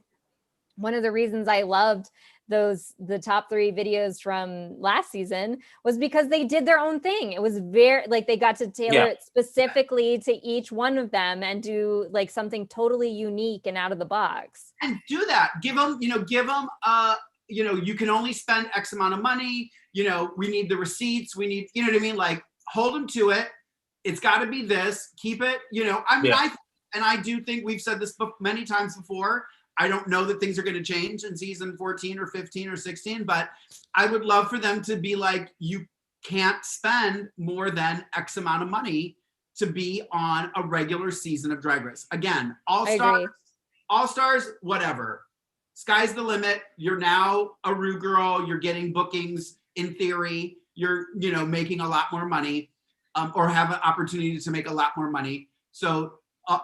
One of the reasons I loved the top 3 videos from last season was because they did their own thing. It was very like they got to tailor it specifically to each one of them and do like something totally unique and out of the box. And do that. Give them, you can only spend X amount of money. We need the receipts. We need, you know what I mean? Like, hold them to it. It's got to be this. Keep it. I do think we've said this many times before. I don't know that things are going to change in season 14 or 15 or 16, but I would love for them to be like, you can't spend more than X amount of money to be on a regular season of Drag Race. Again, all stars, whatever. Sky's the limit. You're now a Ru girl. You're getting bookings. In theory, you're, making a lot more money, or have an opportunity to make a lot more money. So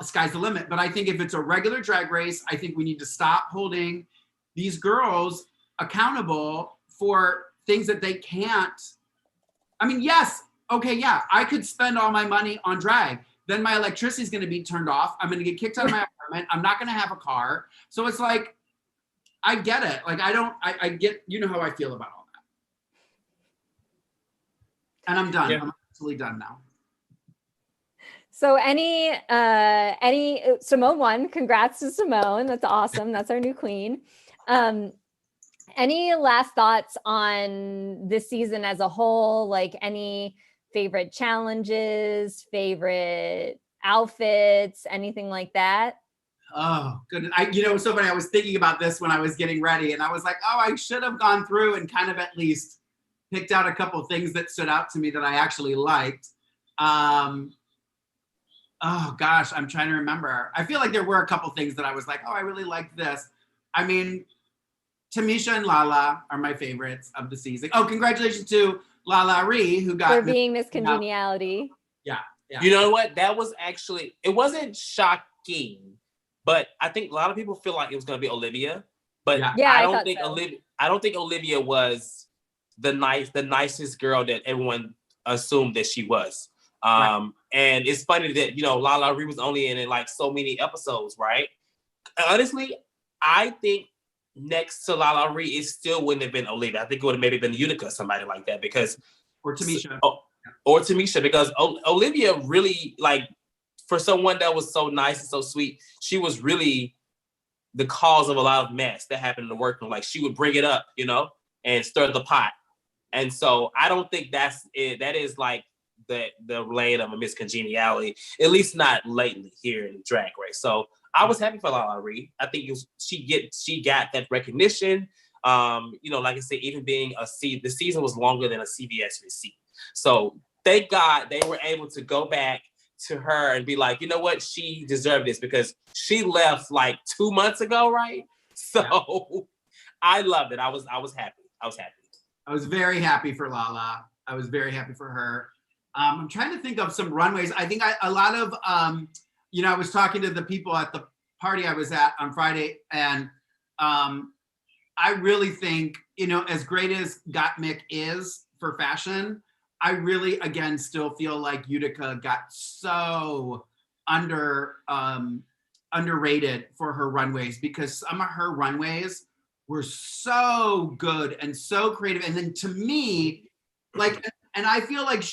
sky's the limit. But I think if it's a regular Drag Race, I think we need to stop holding these girls accountable for things that they can't. I mean, yes, okay, yeah, I could spend all my money on drag. then my electricity is going to be turned off. I'm going to get kicked out of my apartment. I'm not going to have a car. So it's like, I get it. Like, I get, you know how I feel about all that. And I'm done. Yeah. I'm absolutely done now. So any Simone won. Congrats to Simone. That's awesome. That's our new queen. Any last thoughts on this season as a whole? Like any favorite challenges, favorite outfits, anything like that? Oh, goodness. You know, so funny. I was thinking about this when I was getting ready, and I was like, oh, I should have gone through and kind of at least picked out a couple of things that stood out to me that I actually liked. Oh gosh, I'm trying to remember. I feel like there were a couple things that I was like, oh, I really liked this. I mean, Tamisha and Lala are my favorites of the season. Oh, congratulations to Lala Ree, who got for being Miss Congeniality. Yeah. You know what? That was actually, it wasn't shocking, but I think a lot of people feel like it was going to be Olivia. But I don't think Olivia was the nicest girl that everyone assumed that she was. Right. And it's funny that, you know, Lala Ree was only in like so many episodes, right? Honestly, I think next to Lala Ree, it still wouldn't have been Olivia. I think it would have maybe been Utica, somebody like that, because or Tamisha. Or Tamisha, because Olivia really, like, for someone that was so nice and so sweet, she was really the cause of a lot of mess that happened in the workroom. Like, she would bring it up, you know, and stir the pot. And so I don't think that's it. That is like the lane of a Miss Congeniality, at least not lately here in Drag Race. So I was happy for Lala Ree. I think she got that recognition. You know, like I said, even being the season was longer than a CBS receipt. So thank God they were able to go back to her and be like, you know what, she deserved this, because she left like 2 months ago, right? So I loved it. I was happy. I was very happy for Lala. I was very happy for her. I'm trying to think of some runways. I think a lot of, you know, I was talking to the people at the party I was at on Friday, and I really think, you know, as great as Gottmik is for fashion, I really, again, still feel like Utica got so underrated for her runways, because some of her runways were so good and so creative. And then to me, like, and I feel like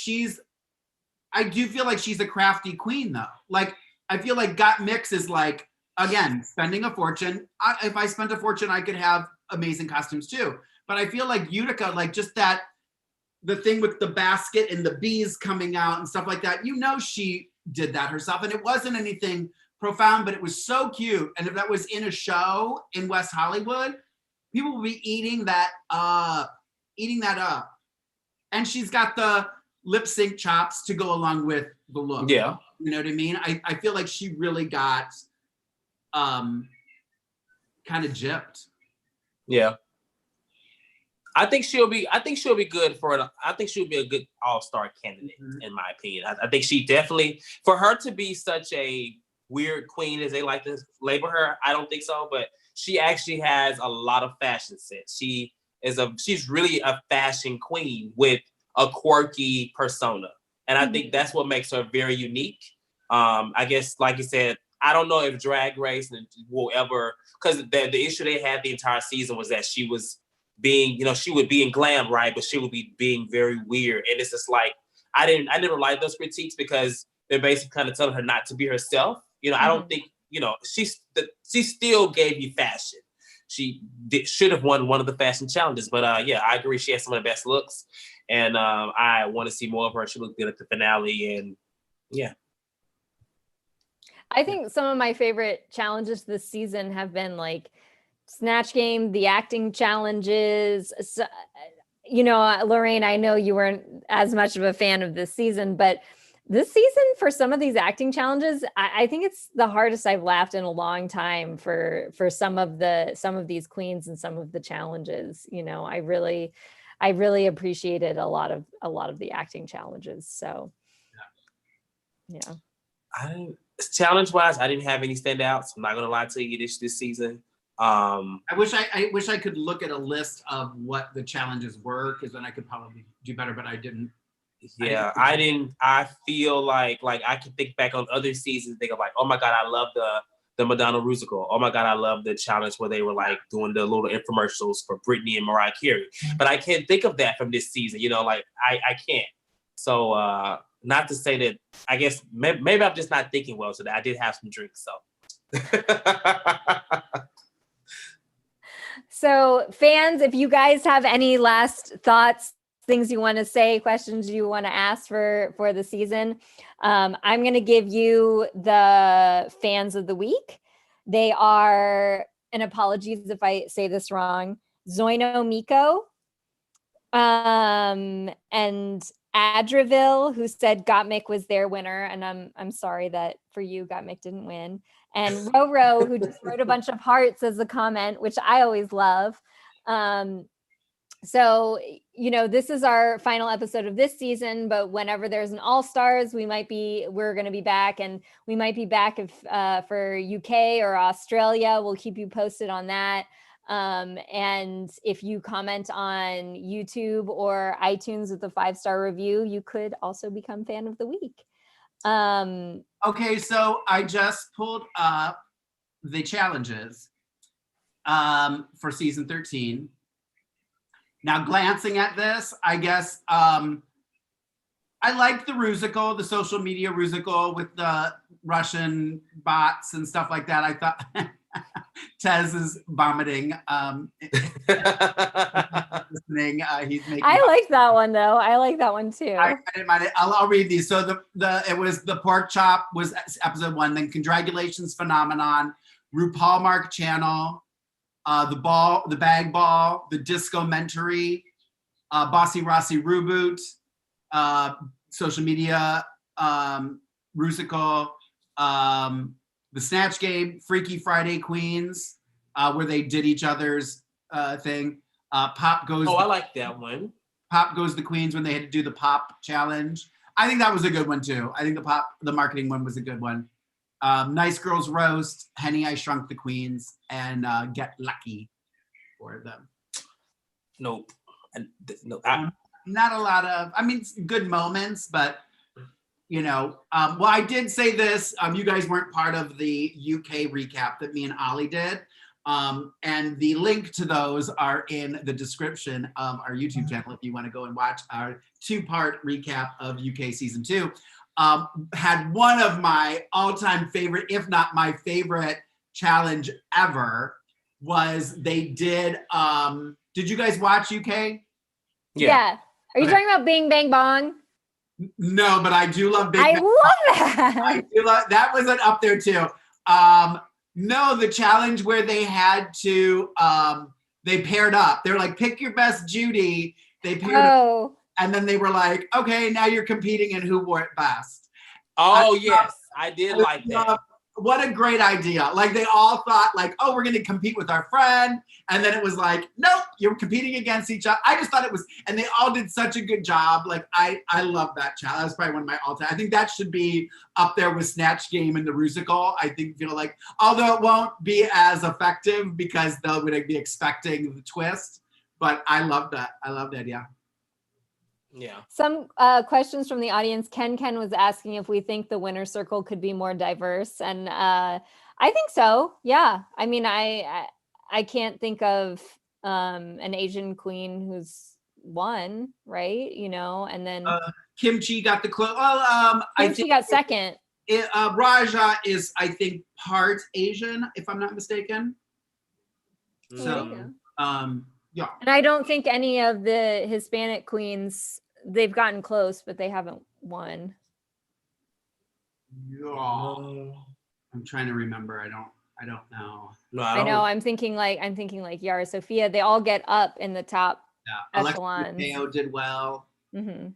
I do feel like she's a crafty queen, though. Like, I feel like Gottmik is like, again, spending a fortune. If I spent a fortune, I could have amazing costumes too. But I feel like Utica, like just the thing with the basket and the bees coming out and stuff like that, you know, she did that herself. And it wasn't anything profound, but it was so cute. And if that was in a show in West Hollywood, people would be eating that up. And she's got the lip sync chops to go along with the look. Yeah. You know what I mean? I feel like she really got kind of gypped. Yeah. I think she'll be good I think she'll be a good all-star candidate, in my opinion. I think she definitely, for her to be such a weird queen, as they like to label her, I don't think so, but she actually has a lot of fashion sense. She's really a fashion queen with a quirky persona. And I think that's what makes her very unique. I guess, like you said, I don't know if Drag Race will ever, because the issue they had the entire season was that she was being, you know, she would be in glam, right? But she would be being very weird. And it's just like, I never liked those critiques, because they're basically kind of telling her not to be herself. You know, I don't think, you know, she still gave you fashion. She should have won one of the fashion challenges. But yeah, I agree. She has some of the best looks. And I want to see more of her. She looked good at the finale. And yeah. I think some of my favorite challenges this season have been like Snatch Game, the acting challenges. So, you know, Lorayne, I know you weren't as much of a fan of this season, but this season for some of these acting challenges, I think it's the hardest I've laughed in a long time for some of these queens and some of the challenges. You know, I really appreciated a lot of the acting challenges. So yeah. Challenge-wise, I didn't have any standouts. I'm not gonna lie to you this season. I wish I could look at a list of what the challenges were, because then I could probably do better, but I didn't Yeah, I feel like I can think back on other seasons, think of like, oh my God, I love the Madonna musical. Oh my God, I love the challenge where they were like doing the little infomercials for Britney and Mariah Carey. But I can't think of that from this season, like I can't. So not to say that, I guess maybe I'm just not thinking well today. I did have some drinks, so. So fans, if you guys have any last thoughts, things you want to say, questions you want to ask for the season, I'm going to give you the fans of the week. They are, and apologies if I say this wrong, Zoino Miko, and Adraville, who said Gottmik was their winner, and I'm sorry that for you Gottmik didn't win. And Roro, who just wrote a bunch of hearts as a comment, which I always love. So, this is our final episode of this season, but whenever there's an All-Stars, we're going to be back, and we might be back for UK or Australia. We'll keep you posted on that. And if you comment on YouTube or iTunes with a 5-star review, you could also become fan of the week. Okay, so I just pulled up the challenges for season 13. Now, glancing at this, I guess I like the Rusical, the social media Rusical with the Russian bots and stuff like that. I thought Tez is vomiting. Listening, he's making. I like that one though. I like that one too. I didn't mind it. I'll read these. So it was the pork chop was episode 1. Then Congratulations Phenomenon, RuPaul Mark Channel, the bag ball, the disco mentory, Bossy Rossi Reboot, social media Rusical, the Snatch Game, Freaky Friday Queens, where they did each other's thing. Pop Goes. Oh, I like that one. Pop Goes the Queens when they had to do the pop challenge. I think that was a good one too. I think the marketing one was a good one. Nice Girls Roast, Henny I Shrunk the Queens, and Get Lucky for them. Nope. Not a lot of, good moments, but well, I did say this. You guys weren't part of the UK recap that me and Ollie did. And the link to those are in the description of our YouTube channel if you want to go and watch our 2-part recap of UK season 2. Had one of my all-time favorite, if not my favorite challenge ever, was they did you guys watch UK? Yeah. Are you talking about Bing Bang Bong? No, but I do love Bing I Bang love that. I do love that. Was up there too. No, the challenge where they had to they paired up. They were like, pick your best Judy. They paired up, and then they were like, okay, now you're competing in who wore it best. Oh, yes. I did like that. What a great idea. Like they all thought like, oh, we're going to compete with our friend. And then it was like, nope, you're competing against each other. I just thought it was, and they all did such a good job. Like I love that challenge. That was probably one of my all-time. I think that should be up there with Snatch Game and the Rusical. I think, like, although it won't be as effective because they'll be expecting the twist, but I love that. I love that. Yeah. Yeah. Some questions from the audience. Ken was asking if we think the winner circle could be more diverse, and I think so. Yeah. I mean, I can't think of an Asian queen who's won, right? And then Kimchi got the close. Well, Kimchi got second. Raja is, I think, part Asian, if I'm not mistaken. So, yeah. And I don't think any of the Hispanic queens, they've gotten close, but they haven't won. Yeah. I'm trying to remember. I don't know. No, I know. I'm thinking like Yara Sofia. They all get up in the top echelons. Alexia did well. Mm-hmm.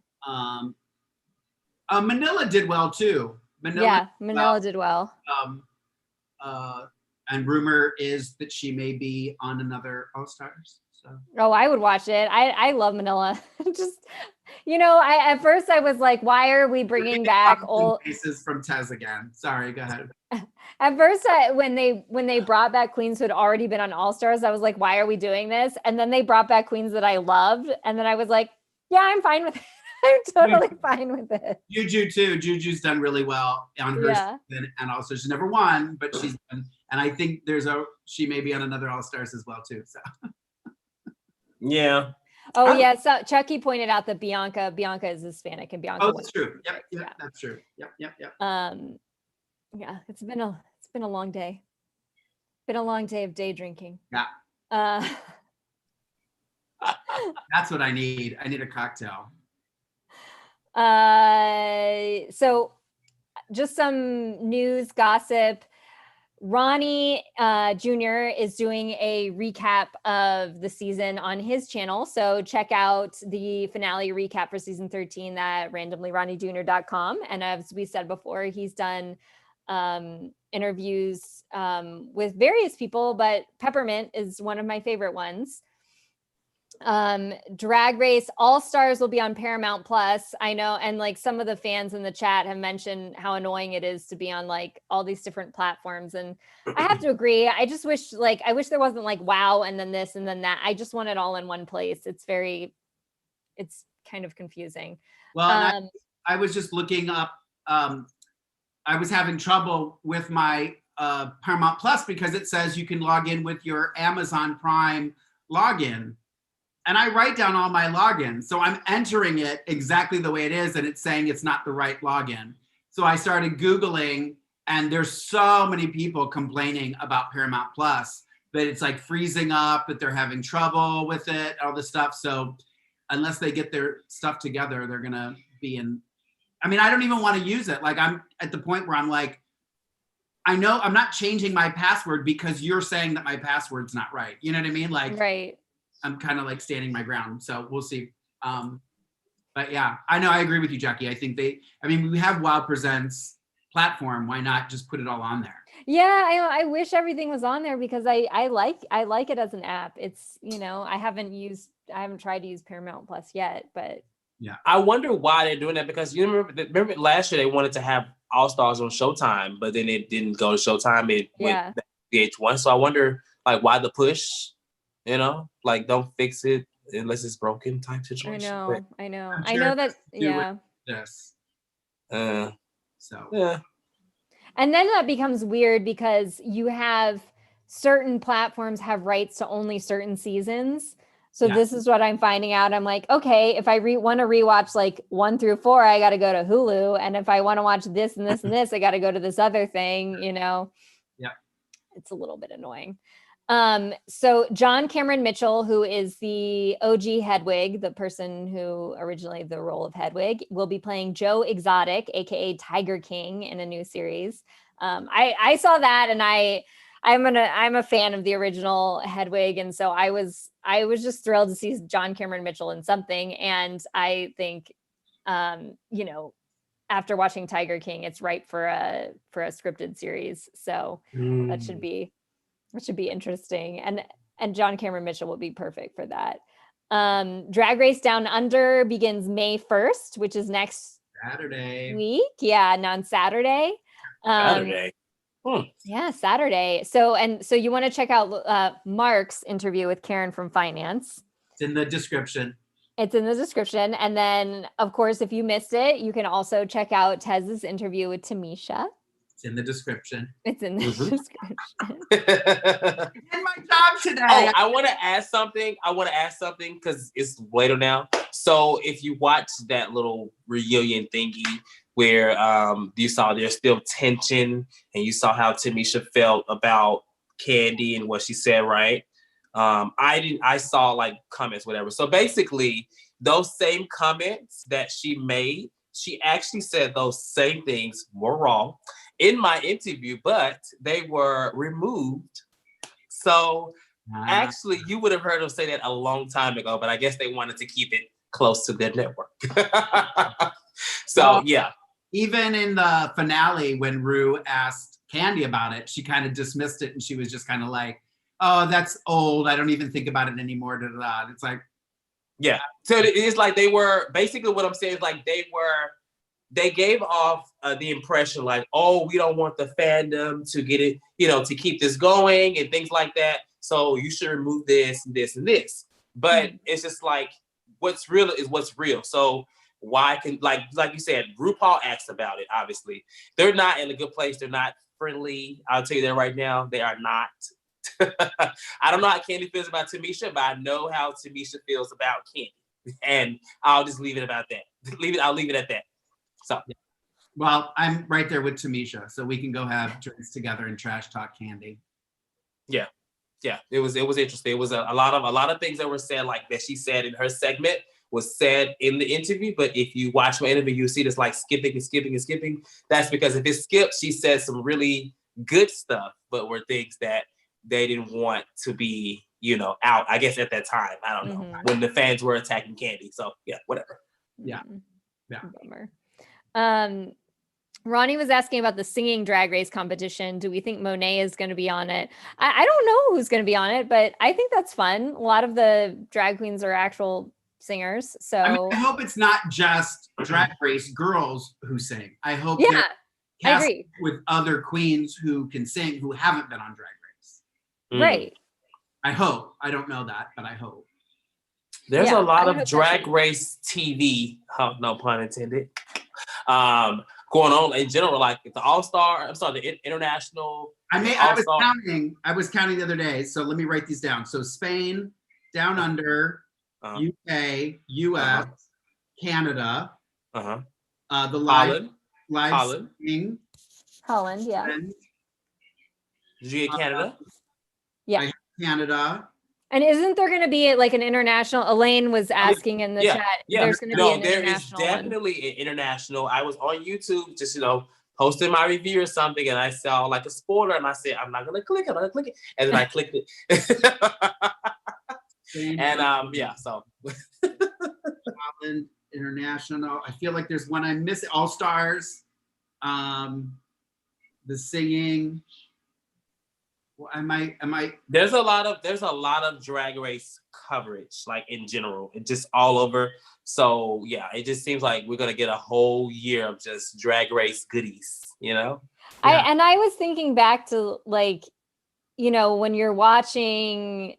Manila did well too. Manila did well. And rumor is that she may be on another All-Stars. So. Oh, I would watch it. I love Manila. Just, at first I was like, why are we bringing back old faces from Tez again? Sorry, go ahead. At first, when they brought back queens who had already been on All-Stars, I was like, why are we doing this? And then they brought back queens that I loved. And then I was like, yeah, I'm fine with it. I'm totally fine with it. Juju too. Juju's done really well on her season, and also she's never won, but she's done, and I think she may be on another All Stars as well too. So yeah. Oh yeah. So Chucky pointed out that Bianca is Hispanic, and Bianca. Oh, that's true. Yep, that's true. Yep. Yeah, it's been a long day. Been a long day of day drinking. Yeah. That's what I need. I need a cocktail. So just some news gossip. Ronnie Jr. is doing a recap of the season on his channel. So check out the finale recap for season 13 at randomlyronniejr.com. And as we said before, he's done interviews with various people, but Peppermint is one of my favorite ones. Drag Race All Stars will be on Paramount Plus. I know, and like some of the fans in the chat have mentioned how annoying it is to be on like all these different platforms, and I have to agree. I just wish there wasn't like wow and then this and then that. I just want it all in one place. It's kind of confusing. Well, I was just looking up. I was having trouble with my Paramount Plus because it says you can log in with your Amazon Prime login. And I write down all my logins. So I'm entering it exactly the way it is, and it's saying it's not the right login. So I started Googling, and there's so many people complaining about Paramount Plus, that it's like freezing up, that they're having trouble with it, all this stuff. So unless they get their stuff together, they're gonna be in, I mean, I don't even want to use it. Like I'm at the point where I'm like, I know I'm not changing my password because you're saying that my password's not right. You know what I mean? Like, right. I'm kind of like standing my ground, so we'll see. But yeah, I know, I agree with you, Jackie. I think we have Wow Presents platform. Why not just put it all on there? Yeah, I wish everything was on there because I like it as an app. It's, I haven't tried to use Paramount Plus yet, but yeah, I wonder why they're doing that, because you remember last year they wanted to have All Stars on Showtime, but then it didn't go to Showtime. It went to VH1. So I wonder like why the push. Like don't fix it unless it's broken type situation. I know. Sure I know that. Yeah. Yes. So. Yeah. And then that becomes weird because you have certain platforms have rights to only certain seasons. So this is what I'm finding out. I'm like, okay, if I want to rewatch like 1 through 4, I got to go to Hulu. And if I want to watch this and this and this, I got to go to this other thing, Yeah. It's a little bit annoying. So John Cameron Mitchell, who is the OG Hedwig, the person who originated the role of Hedwig, will be playing Joe Exotic, aka Tiger King, in a new series. I saw that, and I'm a fan of the original Hedwig, and so I was just thrilled to see John Cameron Mitchell in something. And I think, after watching Tiger King, it's ripe for a scripted series. So that should be interesting. And John Cameron Mitchell will be perfect for that. Drag Race Down Under begins May 1st, which is next Saturday week. Yeah, and on Saturday. Saturday. Yeah, Saturday. So you want to check out Mark's interview with Karen from Finance. It's in the description. It's in the description. And then, of course, if you missed it, you can also check out Tez's interview with Tamisha. It's in the description. It's in the description. It's in my job today. Oh, I want to add something because it's later now. So if you watch that little reunion thingy where you saw there's still tension and you saw how Tamisha felt about Candy and what she said, right? I saw like comments, whatever. So basically those same comments that she made, she actually said those same things more raw in my interview, but they were removed. So actually you would have heard them say that a long time ago, but I guess they wanted to keep it close to their network. Yeah. Even in the finale, when Ru asked Candy about it, she kind of dismissed it, and she was just kind of like, oh, that's old. I don't even think about it anymore. Da, da, da. It's like, yeah. So it's like they were, basically what I'm saying is like they gave off the impression like, oh, we don't want the fandom to get it, to keep this going and things like that. So you should remove this and this and this. But it's just like, what's real is what's real. So why can, like you said, RuPaul asked about it, obviously. They're not in a good place. They're not friendly. I'll tell you that right now. They are not. I don't know how Candy feels about Tamisha, but I know how Tamisha feels about Candy. And I'll just leave it about that. I'll leave it at that. So. Well, I'm right there with Tamisha, so we can go have drinks together and trash talk Candy. Yeah. It was interesting. It was a lot of things that were said, like that she said in her segment was said in the interview. But if you watch my interview, you'll see this like skipping and skipping and skipping. That's because if it skips, she said some really good stuff, but were things that they didn't want to be, out, I guess, at that time. I don't know, when the fans were attacking Candy. So yeah, whatever. Yeah. Bummer. Ronnie was asking about the singing drag race competition. Do we think Monet is going to be on it? I don't know who's going to be on it, but I think that's fun. A lot of the drag queens are actual singers. So I hope it's not just drag race girls who sing. I hope I agree. with other queens who can sing who haven't been on Drag Race. Right. I hope. I don't know that, but I hope. There's a lot of Drag Race TV, no pun intended, going on in general, like the the international. I was counting the other day, so let me write these down. So Spain, Down Under, UK, US, Canada, the live singing. Holland, yeah. Did you get Canada? Yeah. Canada. And isn't there going to be like an international? Elaine was asking in the chat. Yeah. There's going to be an international. There is definitely an international. I was on YouTube just, posting my review or something, and I saw like a spoiler, and I said, I'm not going to click it. I'm going to click it. And then I clicked it. And so. Scotland, international. I feel like there's one I'm missing. All Stars. The singing. Well, am I? There's a lot of Drag Race coverage, like in general, and just all over. So yeah, it just seems like we're gonna get a whole year of just Drag Race goodies, I was thinking back to like, when you're watching.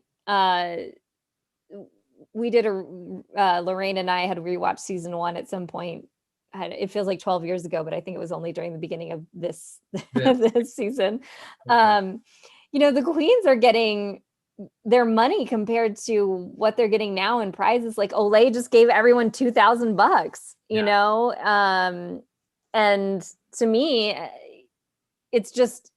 We did Lorayne and I had rewatched season 1 at some point. It feels like 12 years ago, but I think it was only during the beginning of this this season. The queens are getting their money compared to what they're getting now in prizes. Like Olay just gave everyone $2,000, and to me, it's just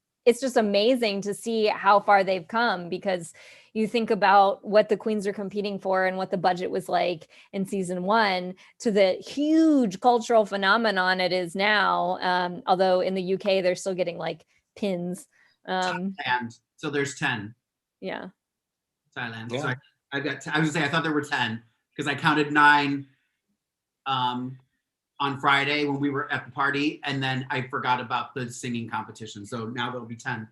amazing to see how far they've come, because you think about what the queens are competing for and what the budget was like in season 1 to the huge cultural phenomenon it is now. Although in the UK, they're still getting like pins. Thailand. So there's 10. Yeah. Thailand. Yeah. So I was gonna say, I thought there were 10 because I counted 9 on Friday when we were at the party, and then I forgot about the singing competition. So now there'll be 10.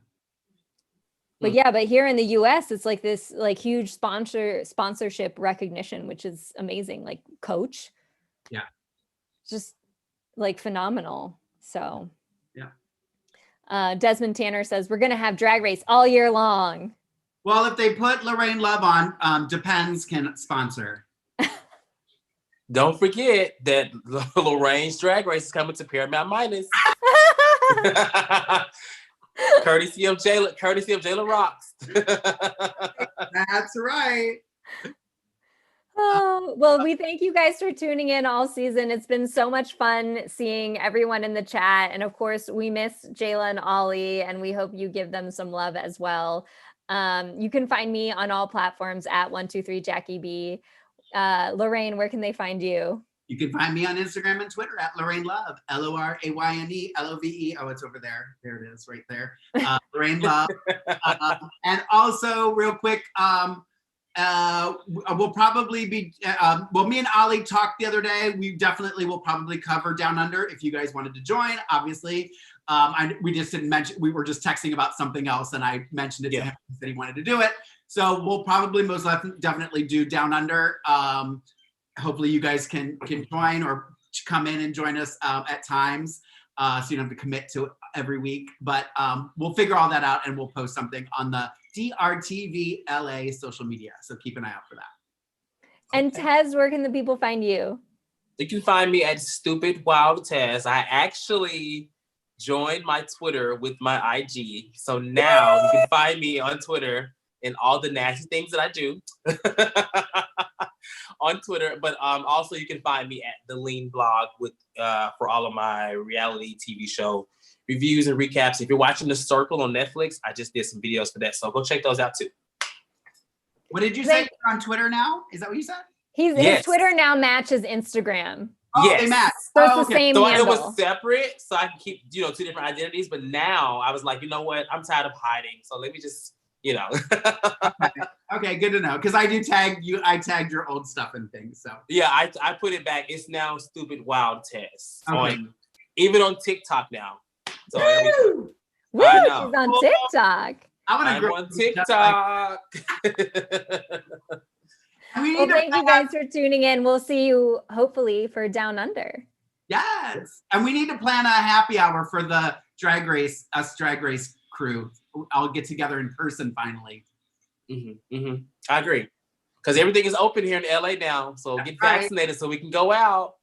But but here in the US, it's like this like huge sponsorship recognition, which is amazing. Like Coach. Yeah. Just like phenomenal. So yeah. Desmond Tanner says we're gonna have Drag Race all year long. Well, if they put Lorayne Love on, Depends can sponsor. Don't forget that Lorraine's Drag Race is coming to Paramount Minus. Courtesy of Jayla Roxx. That's right. Oh, well, we thank you guys for tuning in all season. It's been so much fun seeing everyone in the chat. And of course, we miss Jayla and Ollie, and we hope you give them some love as well. You can find me on all platforms at 123 Jackie B. Lorayne, where can they find you? You can find me on Instagram and Twitter at Lorayne Love, LORAYNE LOVE. Oh, it's over there. There it is, right there. Lorayne Love. And also, real quick, we'll probably be, me and Ollie talked the other day. We definitely will probably cover Down Under if you guys wanted to join, obviously. We just didn't mention, we were just texting about something else, and I mentioned it to him that he wanted to do it. So we'll probably most definitely do Down Under. Hopefully you guys can join or come in and join us at times, so you don't have to commit to it every week. But we'll figure all that out, and we'll post something on the DRTVLA social media. So keep an eye out for that. And Tez, where can the people find you? You can find me at Stupid Wild Tez. I actually joined my Twitter with my IG. So now you can find me on Twitter and all the nasty things that I do on Twitter. But also you can find me at the Lean Blog with for all of my reality TV show reviews and recaps. If you're watching The Circle on Netflix, I just did some videos for that. So go check those out too. What did you say? You're on Twitter now? Is that what you said? His Twitter now matches Instagram. Oh, they match. So it's the same So handle. it was separate, so I can keep, two different identities. But now I was like, you know what? I'm tired of hiding. So let me just, Okay, good to know. Because I do tag you. I tagged your old stuff and things. So yeah, I put it back. It's now Stupid Wild Tez. Okay. Even on TikTok now. So Woo, I she's know. on TikTok. I'm on TikTok. Well, thank you guys for tuning in. We'll see you hopefully for Down Under. Yes. And we need to plan a happy hour for the Drag Race crew. I'll get together in person finally. I agree. Because everything is open here in LA now. So get vaccinated so we can go out.